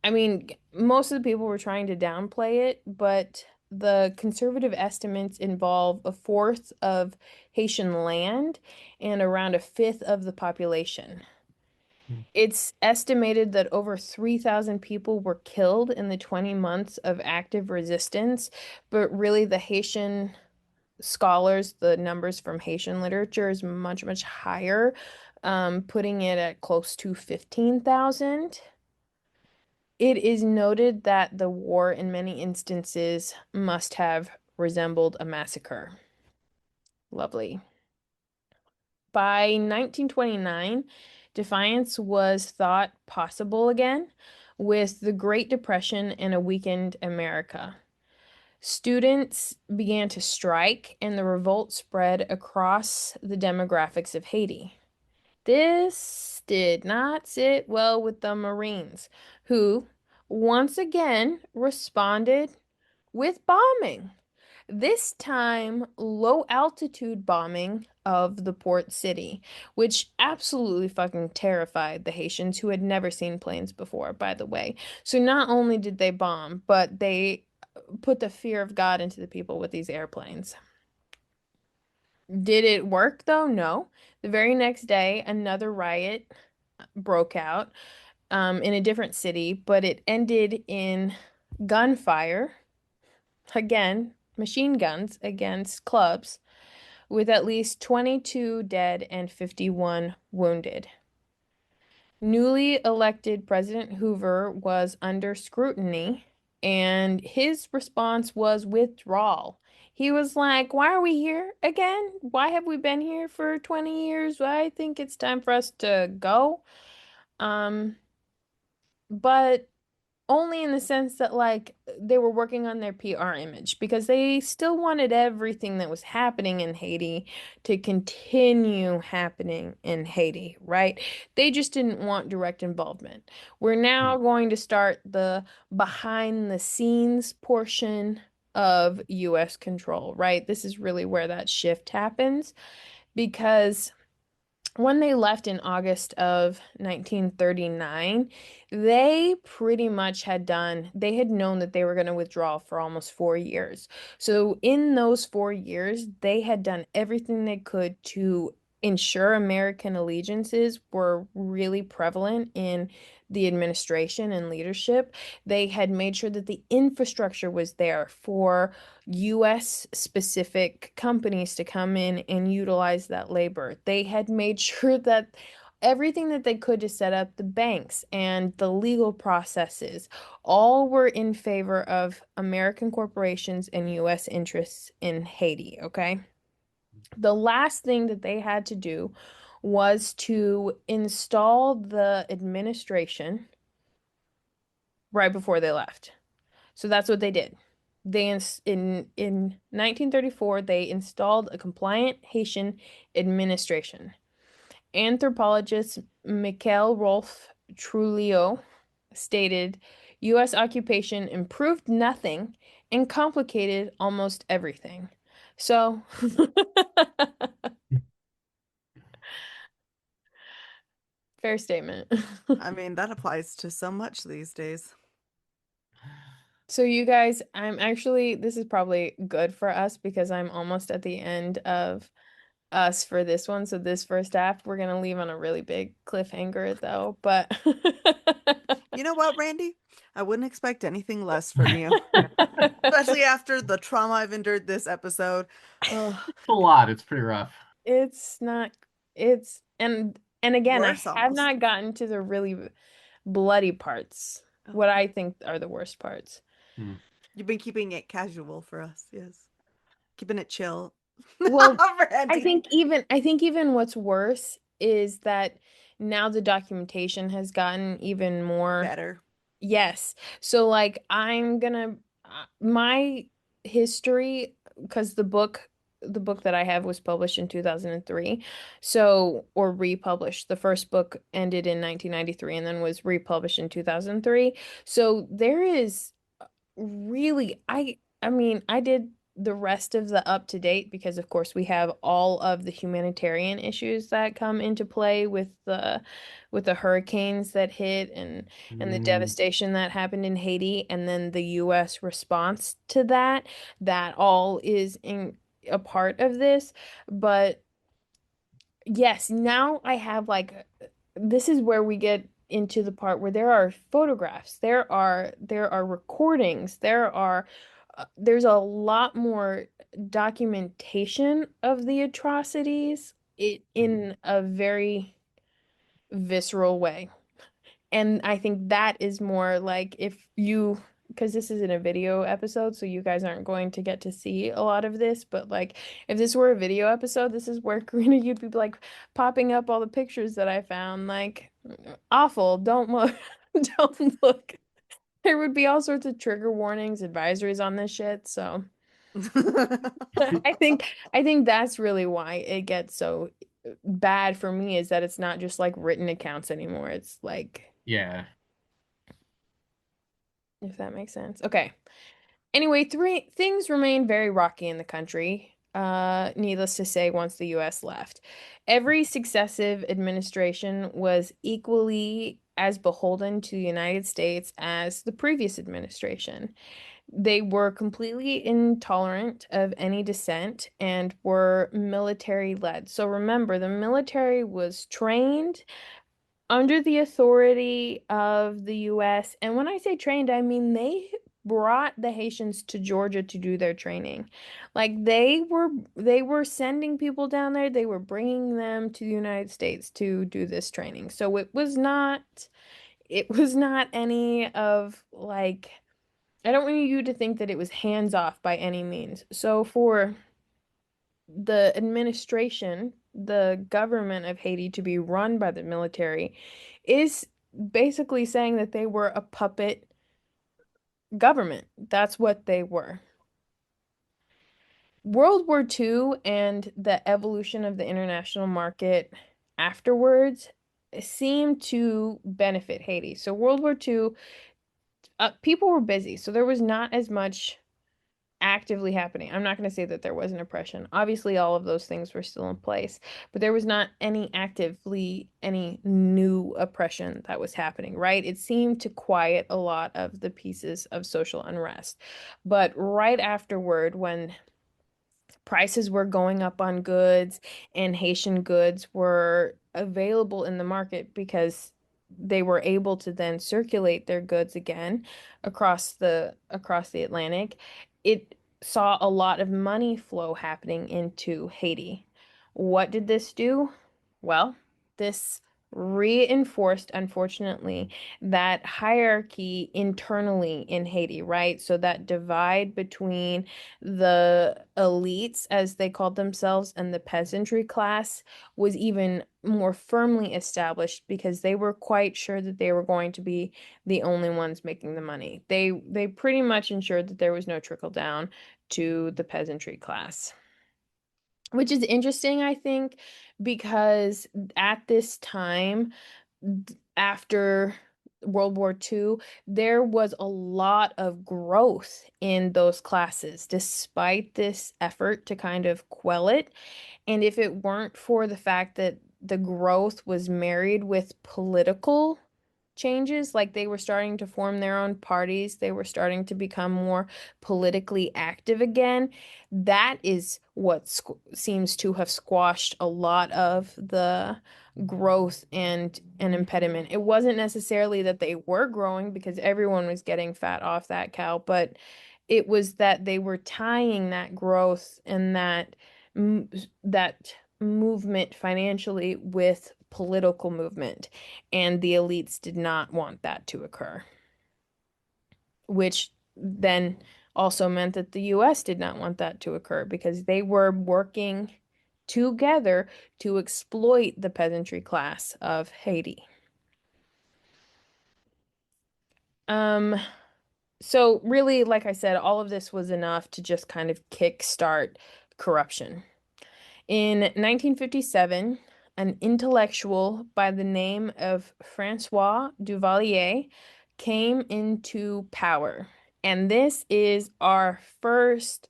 I mean, most of the people were trying to downplay it, but the conservative estimates involve a fourth of Haitian land and around a fifth of the population. It's estimated that over 3,000 people were killed in the 20 months of active resistance, but really the Haitian scholars, the numbers from Haitian literature is much, much higher, putting it at close to 15,000. It is noted that the war in many instances must have resembled a massacre. Lovely. By 1929, defiance was thought possible again with the Great Depression and a weakened America. Students began to strike, and the revolt spread across the demographics of Haiti. This did not sit well with the Marines, who once again responded with bombing. This time, low altitude bombing of the port city, which absolutely fucking terrified the Haitians who had never seen planes before, by the way. So not only did they bomb, but they put the fear of God into the people with these airplanes. Did it work though? No. The very next day, another riot broke out in a different city, but it ended in gunfire. Again, machine guns against clubs, with at least 22 dead and 51 wounded. Newly elected President Hoover was under scrutiny, and his response was withdrawal. He was like, "Why are we here again? Why have we been here for 20 years? I think it's time for us to go." Um, but only in the sense that like they were working on their PR image because they still wanted everything that was happening in Haiti to continue happening in Haiti, right? They just didn't want direct involvement. We're now going to start the behind the scenes portion of US control, right? This is really where that shift happens because when they left in August of 1939, they pretty much they had known that they were going to withdraw for almost 4 years. So, in those 4 years, they had done everything they could to ensure American allegiances were really prevalent in the administration and leadership. They had made sure that the infrastructure was there for US specific companies to come in and utilize that labor. They had made sure that everything that they could to set up the banks and the legal processes all were in favor of American corporations and US interests in Haiti, okay? The last thing that they had to do was to install the administration right before they left. So that's what they did. In 1934 they installed a compliant Haitian administration. Anthropologist Michael Rolfe Trujillo stated, U.S. occupation improved nothing and complicated almost everything. So, fair statement. I mean, that applies to so much these days. So you guys, this is probably good for us because I'm almost at the end of us for this one. So this first half, we're gonna leave on a really big cliffhanger though. But You know what, Randy? I wouldn't expect anything less from you, especially after the trauma I've endured this episode. Ugh, A lot. It's pretty rough. it's not it's and again, I worse have almost. not gotten to the really bloody parts. what Oh, I think are the worst parts. Hmm. you've been keeping it casual for us, yes. Keeping it chill Well, for Andy. I think even what's worse is that now the documentation has gotten even more. Better. Yes. So like I'm gonna my history, because the book that I have was published in 2003. So, or republished. The first book ended in 1993 and then was republished in 2003. So there is really, I mean, I did the rest of the up to date because of course we have all of the humanitarian issues that come into play with the hurricanes that hit and the Hmm. devastation that happened in Haiti and then the US response to that. That all is in a part of this. But yes, now I have like this is where we get into the part where there are photographs, there are recordings, there's a lot more documentation of the atrocities in a very visceral way. And I think that is more like if you, because this isn't a video episode, so you guys aren't going to get to see a lot of this, but like if this were a video episode, this is where Karina, you'd be like popping up all the pictures that I found, like awful, don't look, don't look. There would be all sorts of trigger warnings, advisories on this shit, so I think I think that's really why it gets so bad for me is that it's not just like written accounts anymore. It's like, Yeah. if that makes sense. Okay. Anyway, three things remain very rocky in the country. Needless to say, once the US left. Every successive administration was equally as beholden to the United States as the previous administration. They were completely intolerant of any dissent and were military led. So remember, the military was trained under the authority of the US. And when I say trained, I mean they brought the Haitians to Georgia to do their training. Like they were sending people down there, they were bringing them to the United States to do this training. So it was not any of like I don't want you to think that it was hands off by any means. So for the administration, the government of Haiti to be run by the military is basically saying that they were a puppet government. That's what they were. World War II and the evolution of the international market afterwards seemed to benefit Haiti. So World War II, people were busy, so there was not as much actively happening. I'm not going to say that there wasn't oppression. Obviously, all of those things were still in place, but there was not any new oppression that was happening, right? It seemed to quiet a lot of the pieces of social unrest. But right afterward, when prices were going up on goods and Haitian goods were available in the market because they were able to then circulate their goods again across the Atlantic. It saw a lot of money flow happening into Haiti. What did this do? Well, this reinforced, unfortunately, that hierarchy internally in Haiti, right? So that divide between the elites, as they called themselves, and the peasantry class was even more firmly established because they were quite sure that they were going to be the only ones making the money. They pretty much ensured that there was no trickle down to the peasantry class. Which is interesting, I think, because at this time, after World War II, there was a lot of growth in those classes, despite this effort to kind of quell it. And if it weren't for the fact that the growth was married with political changes, like they were starting to form their own parties, they were starting to become more politically active again, that is what seems to have squashed a lot of the growth and an impediment. It wasn't necessarily that they were growing because everyone was getting fat off that cow, but it was that they were tying that growth and that movement financially with political movement, and the elites did not want that to occur. which then also meant that the US did not want that to occur because they were working together to exploit the peasantry class of Haiti. Um, so really, like I said, all of this was enough to just kind of kickstart corruption. In 1957, an intellectual by the name of Francois Duvalier came into power. And this is our first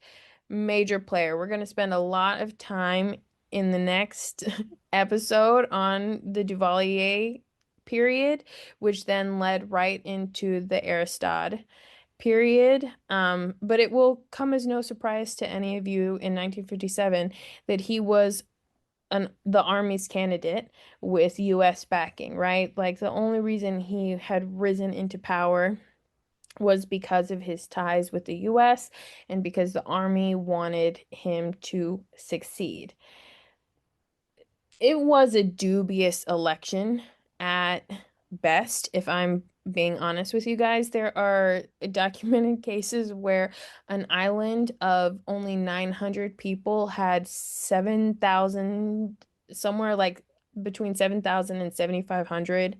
major player. We're going to spend a lot of time in the next episode on the Duvalier period, which then led right into the Aristide period. But it will come as no surprise to any of you in 1957 that he was the Army's candidate with US backing, right? Like the only reason he had risen into power was because of his ties with the US and because the Army wanted him to succeed. It was a dubious election at best, if I'm being honest with you guys. There are documented cases where an island of only 900 people had 7,000, somewhere like between 7,000 and 7,500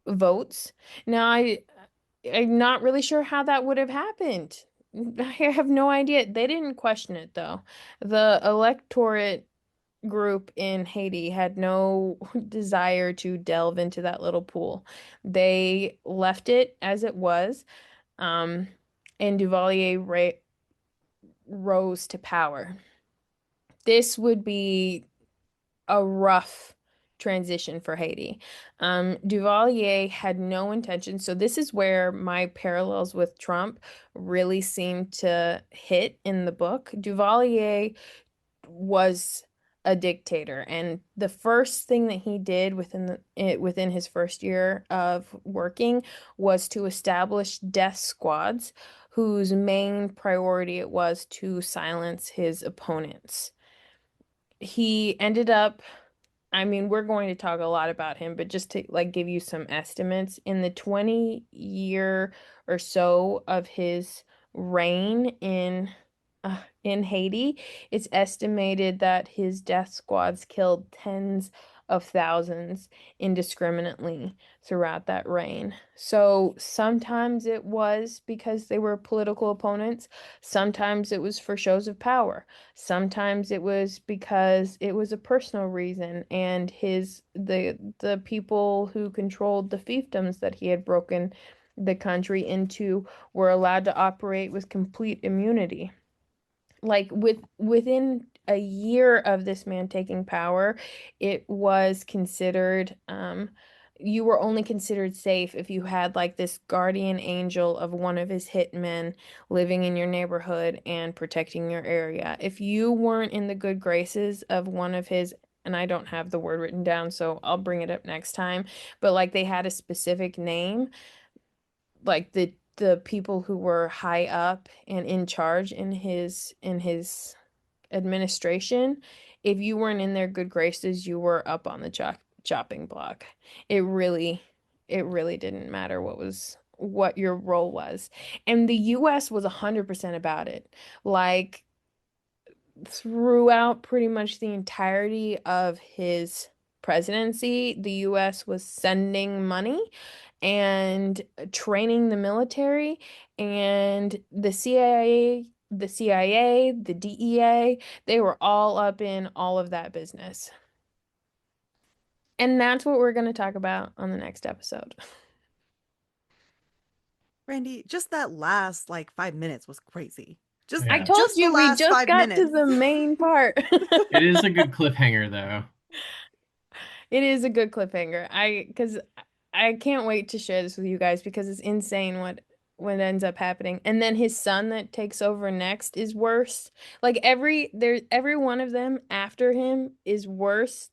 votes. Now, I'm not really sure how that would have happened. I have no idea. They didn't question it though. The electorate group in Haiti had no desire to delve into that little pool. They left it as it was, um, and Duvalier rose to power. This would be a rough transition for Haiti. Duvalier had no intention, so this is where my parallels with Trump really seem to hit in the book. Duvalier was a dictator, and the first thing that he did within his first year of working was to establish death squads whose main priority it was to silence his opponents. He ended up, I mean, we're going to talk a lot about him, but just to like give you some estimates, in the 20-year or so of his reign in Haiti, it's estimated that his death squads killed tens of thousands indiscriminately throughout that reign. So sometimes it was because they were political opponents, sometimes it was for shows of power. Sometimes it was because it was a personal reason and the people who controlled the fiefdoms that he had broken the country into were allowed to operate with complete immunity. Like within a year of this man taking power, it was considered you were only considered safe if you had like this guardian angel of one of his hitmen living in your neighborhood and protecting your area. If you weren't in the good graces of one of his, and I don't have the word written down, so I'll bring it up next time, but like they had a specific name, like the people who were high up and in charge in his administration, if you weren't in their good graces, you were up on the chopping block. It really didn't matter what your role was. And the US was 100% about it. Like throughout pretty much the entirety of his presidency, the US was sending money and training the military, and the DEA, they were all up in all of that business. And that's what we're going to talk about on the next episode. Randy, just that last like 5 minutes was crazy. Just I Yeah. told just the you we last just five got to minutes. the main part. It is a good cliffhanger, though. It is a good cliffhanger. Because I can't wait to share this with you guys because it's insane what ends up happening. And then his son that takes over next is worse. Like every one of them after him is worse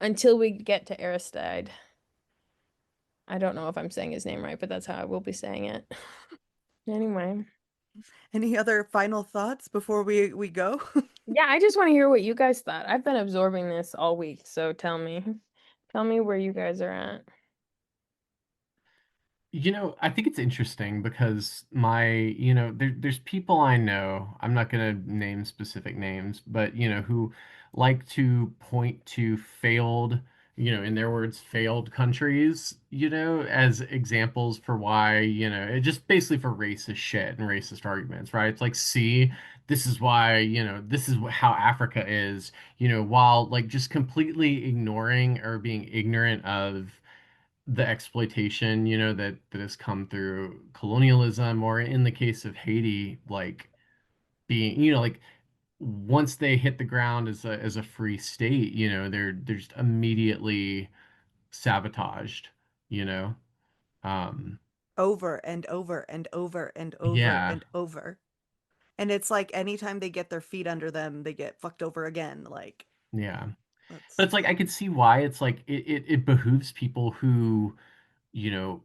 until we get to Aristide. I don't know if I'm saying his name right, but that's how I will be saying it. Anyway. Any other final thoughts before we go? Yeah, I just want to hear what you guys thought. I've been absorbing this all week, so tell me. Tell me where you guys are at. I think it's interesting because there's people I know, I'm not gonna name specific names, but who like to point to failed, in their words, failed countries, as examples for why, it just basically for racist shit and racist arguments, right? It's like, see, this is why, this is how Africa is, while like just completely ignoring or being ignorant of the exploitation, that has come through colonialism, or in the case of Haiti, like being, like once they hit the ground as a free state, they're just immediately sabotaged, you know. Um, Over and over and over and over yeah, and over. And it's like anytime they get their feet under them, they get fucked over again. Like, yeah. But that's it's like I could see why it's like it behooves people who, you know,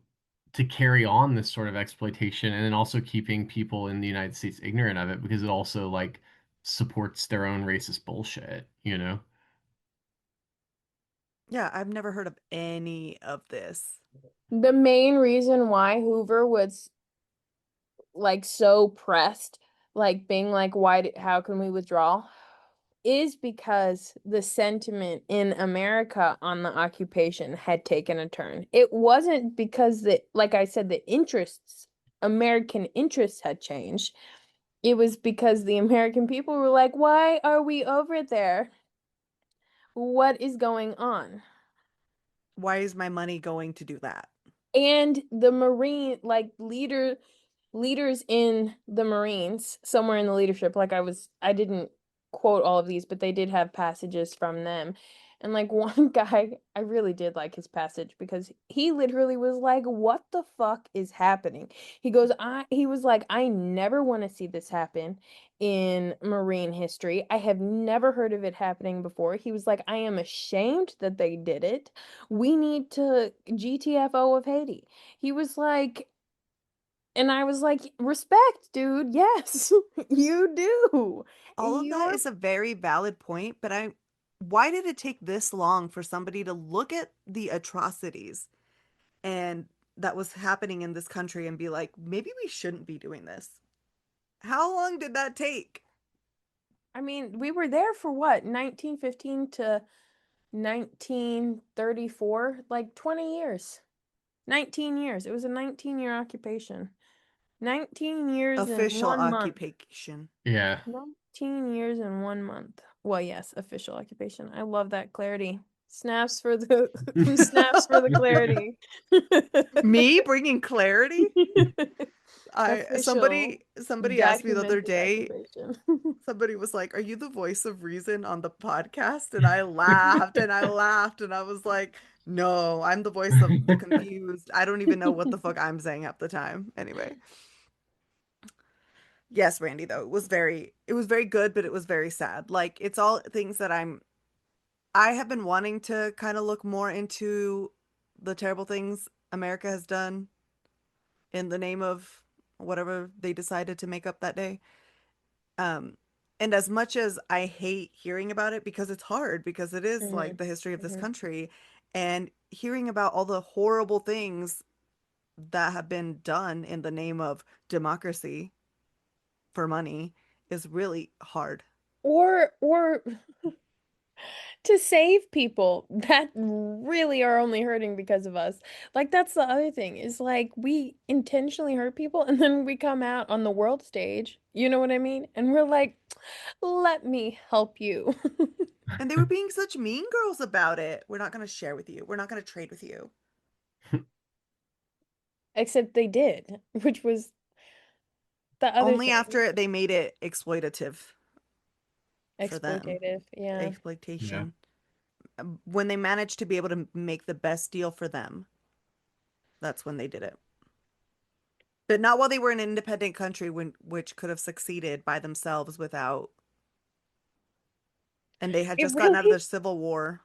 to carry on this sort of exploitation and then also keeping people in the United States ignorant of it because it also like supports their own racist bullshit, you know? yeah, I've never heard of any of this. The main reason why Hoover was like so pressed, like being like, how can we withdraw? Is because the sentiment in America on the occupation had taken a turn. It wasn't because like I said, American interests had changed. It was because the American people were like, why are we over there? What is going on? Why is my money going to do that? And the Marine, like leaders in the Marines, somewhere in the leadership, I didn't quote all of these, but they did have passages from them. And like one guy, I really did like his passage because he literally was like, "What the fuck is happening?" He was like, "I never want to see this happen in Marine history. I have never heard of it happening before." He was like, "I am ashamed that they did it. We need to GTFO of Haiti." He was like, and I was like, respect, dude. Yes, you do. All of that You're, is a very valid point, but why did it take this long for somebody to look at the atrocities and that was happening in this country and be like, maybe we shouldn't be doing this? How long did that take? I mean, we were there for what, 1915 to 1934? Like 20 years. 19 years. It was a 19-year occupation. 19 years and Official 1 month. Yeah. occupation. 19 years and 1 month. Well, yes, official occupation. I love that clarity. Snaps for the snaps for the clarity. Me bringing clarity? I Official somebody asked me the other documented day, occupation. somebody was like, "Are you the voice of reason on the podcast?" And I laughed and I laughed and I was like, "No, I'm the voice of the confused. I don't even know what the fuck I'm saying at the time." Anyway, yes, Randy though, it was very good, but it was very sad. Like it's all things that I have been wanting to kind of look more into the terrible things America has done in the name of whatever they decided to make up that day. Um, and as much as I hate hearing about it because it's hard, because it is like hmm the history of this hmm country, and hearing about all the horrible things that have been done in the name of democracy for money is really hard. or to save people that really are only hurting because of us. Like that's the other thing is like we intentionally hurt people and then we come out on the world stage. You know what I mean? And we're like, "Let me help you." And they were being such mean girls about it. We're not going to share with you. We're not going to trade with you. Except they did, which was the other Only thing. after they made it exploitative for them. Exploitative. Yeah. Yeah. Exploitation. When they managed to be able to make the best deal for them, that's when they did it. But not while they were an independent country which could have succeeded by themselves without, and they had It just gotten out of really the Civil War.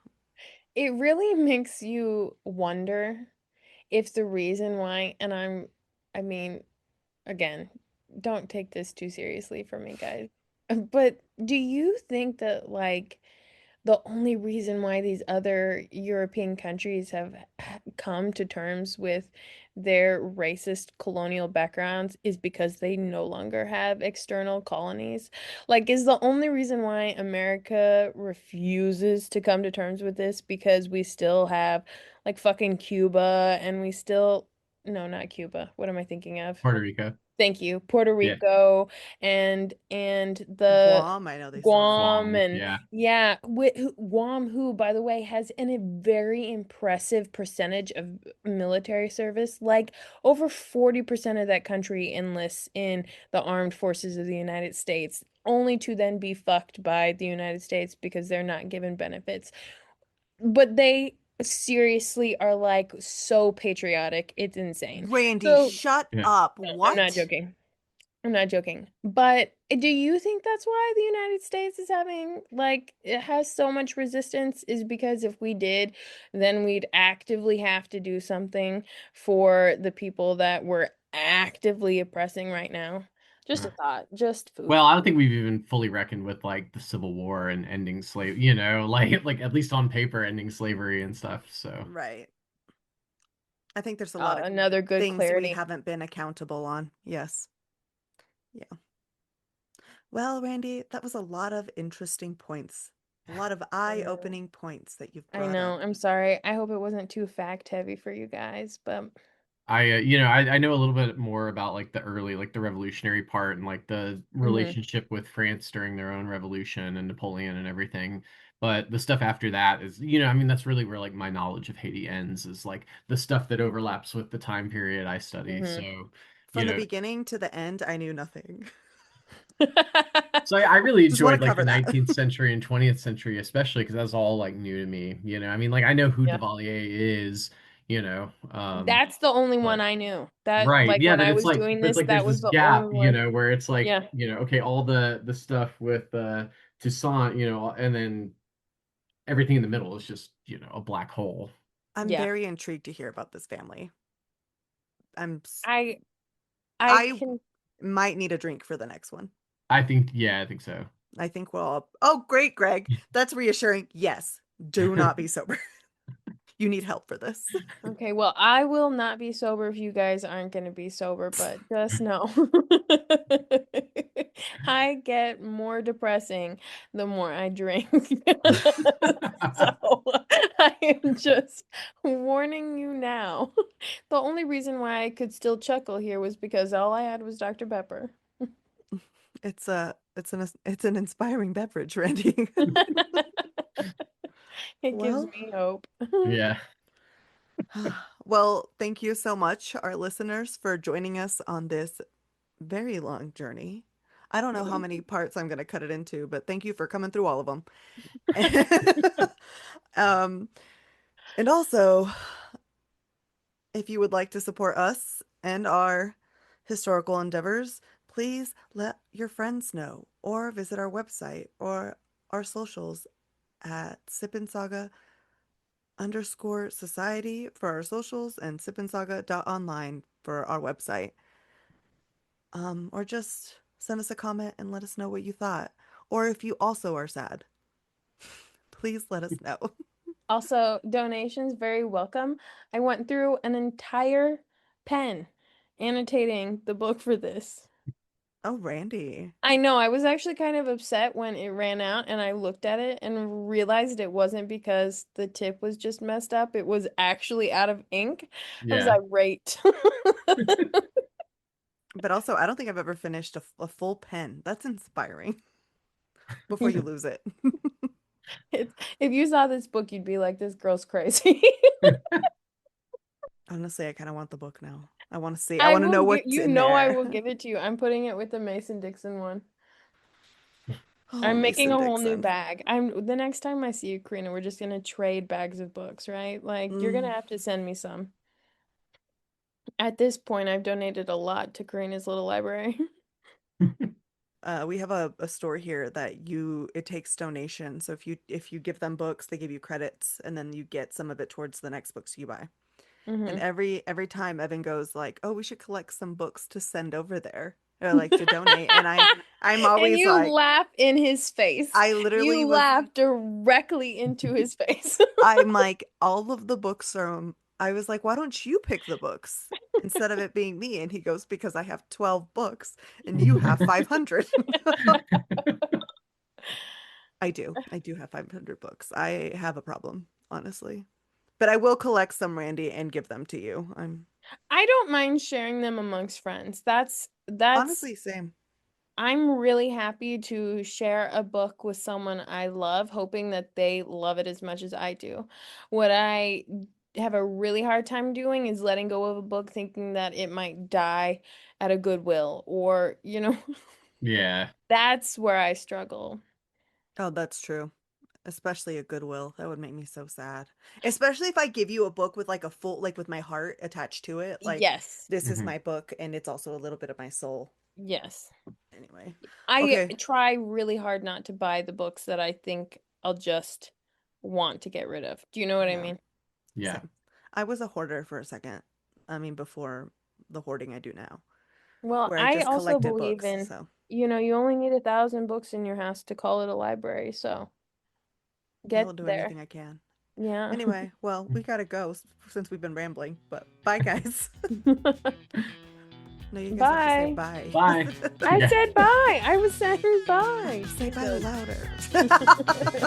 it really makes you wonder if the reason why, and I mean, again, don't take this too seriously from me, guys. But do you think that like the only reason why these other European countries have come to terms with their racist colonial backgrounds is because they no longer have external colonies. Like, is the only reason why America refuses to come to terms with this because we still have like fucking Cuba and we still, no, not Cuba. What am I thinking of? Puerto Rico. Thank you. Puerto Yeah. Rico and the Guam, I know they still have. Guam Guam. and Yeah. yeah, Guam, who by the way has a very impressive percentage of military service. Like over 40% of that country enlists in the armed forces of the United States, only to then be fucked by the United States because they're not given benefits. But they seriously are like so patriotic. It's insane. Randy, So, shut Yeah. up. no, I'm not What? joking. I'm not joking. But do you think that's why the United States is having, like, it has so much resistance? Is because if we did, then we'd actively have to do something for the people that we're actively oppressing right now? Just a thought, just food Well, for I don't think thought. we've even fully reckoned with like the Civil War and ending slave, like at least on paper ending slavery and stuff. So Right. I think there's a lot of Another good things we clarity. haven't been accountable on. Yes. Yeah. Well, Randy, that was a lot of interesting points. A lot of I know. eye-opening points that you've I brought know. up. I'm sorry. I hope it wasn't too fact heavy for you guys, but I know a little bit more about like the early, like the revolutionary part and like the mhm. relationship with France during their own revolution and Napoleon and everything. But the stuff after that is, I mean, that's really where like my knowledge of Haiti ends is like the stuff that overlaps with the time period I study. Mhm. So, you From the know, beginning to the end, I knew nothing. So I really Just want enjoyed to like the cover that. 19th century and 20th century, especially because that's all like new to me. I mean, like I know who Yeah. Duvalier is, you know, That's the only one but I knew. That right, like yeah, when but I it's was like, doing but it's this, like that there's was this the only gap, one. where it's like, Yeah. okay, all the stuff with Toussaint, and then everything in the middle is just, a black hole. I'm Yeah. very intrigued to hear about this family. I'm s- I I I can might need a drink for the next one. I think so. I think we'll all. Oh, great, Greg. That's reassuring. Yes. Do not be sober. You need help for this. okay, well, I will not be sober if you guys aren't going to be sober, but just know I get more depressing the more I drink. So I am just warning you now. The only reason why I could still chuckle here was because all I had was Dr. Pepper. It's an inspiring beverage, Randy. It gives Well, me hope. Yeah. well, thank you so much, our listeners, for joining us on this very long journey. I don't know how many parts I'm going to cut it into, but thank you for coming through all of them. um, and also, if you would like to support us and our historical endeavors, please let your friends know or visit our website or our socials at sipandsaga_society for our socials and sipandsaga.online for our website. Or just send us a comment and let us know what you thought. Or if you also are sad, please let us know. Also, donations very welcome. I went through an entire pen annotating the book for this. Oh, Randy. I know, I was actually kind of upset when it ran out and I looked at it and realized it wasn't because the tip was just messed up. It was actually out of ink. I was Yeah. irate. But also, I don't think I've ever finished a full pen. That's inspiring before you lose it. If you saw this book, you'd be like, this girl's crazy. Honestly, I kind of want the book now. I want to see. I I want to will know give what's you in know I there. will give it to you. I'm putting it with the Mason Dixon one. Oh, I'm making Mason a whole new Dixon. bag. I'm the next time I see you, Karina, we're just gonna trade bags of books, right? Like you're gonna Mm. have to send me some. At this point, I've donated a lot to Karina's little library. We have a store here that it takes donations. So if you give them books, they give you credits, and then you get some of it towards the next books you buy. And Hmm. every time Evan goes like, "Oh, we should collect some books to send over there." or like to donate. And I'm And always you like, laugh in his face. I literally You was, laugh directly into his face. I'm like, all of the books are, I was like, why don't you pick the books instead of it being me? And he goes, because I have 12 books and you have 500. I do. I do have 500 books. I have a problem, honestly. But I will collect some, Randy, and give them to you. I don't mind sharing them amongst friends. That's Honestly same. I'm really happy to share a book with someone I love, hoping that they love it as much as I do. What I have a really hard time doing is letting go of a book thinking that it might die at a Goodwill or, Yeah. that's where I struggle. Oh, that's true. Especially a Goodwill. That would make me so sad. Especially if I give you a book with like a full, like with my heart attached to it. Like, Yes. this is Mhm. my book and it's also a little bit of my soul. Yes. Anyway. I Okay. try really hard not to buy the books that I think I'll just want to get rid of. Do you know what I Yeah. mean? Yeah. Same. I was a hoarder for a second. I mean, before the hoarding I do now, Well, where I I just also collected believe books. in, So you only need 1,000 books in your house to call it a library, so I get will do there. anything I can. Yeah. Anyway, well, we gotta go since we've been rambling. But bye, guys. No, you guys have to say Bye. bye. Bye. I Yeah. said bye. I was saying bye. Say bye louder. Okay.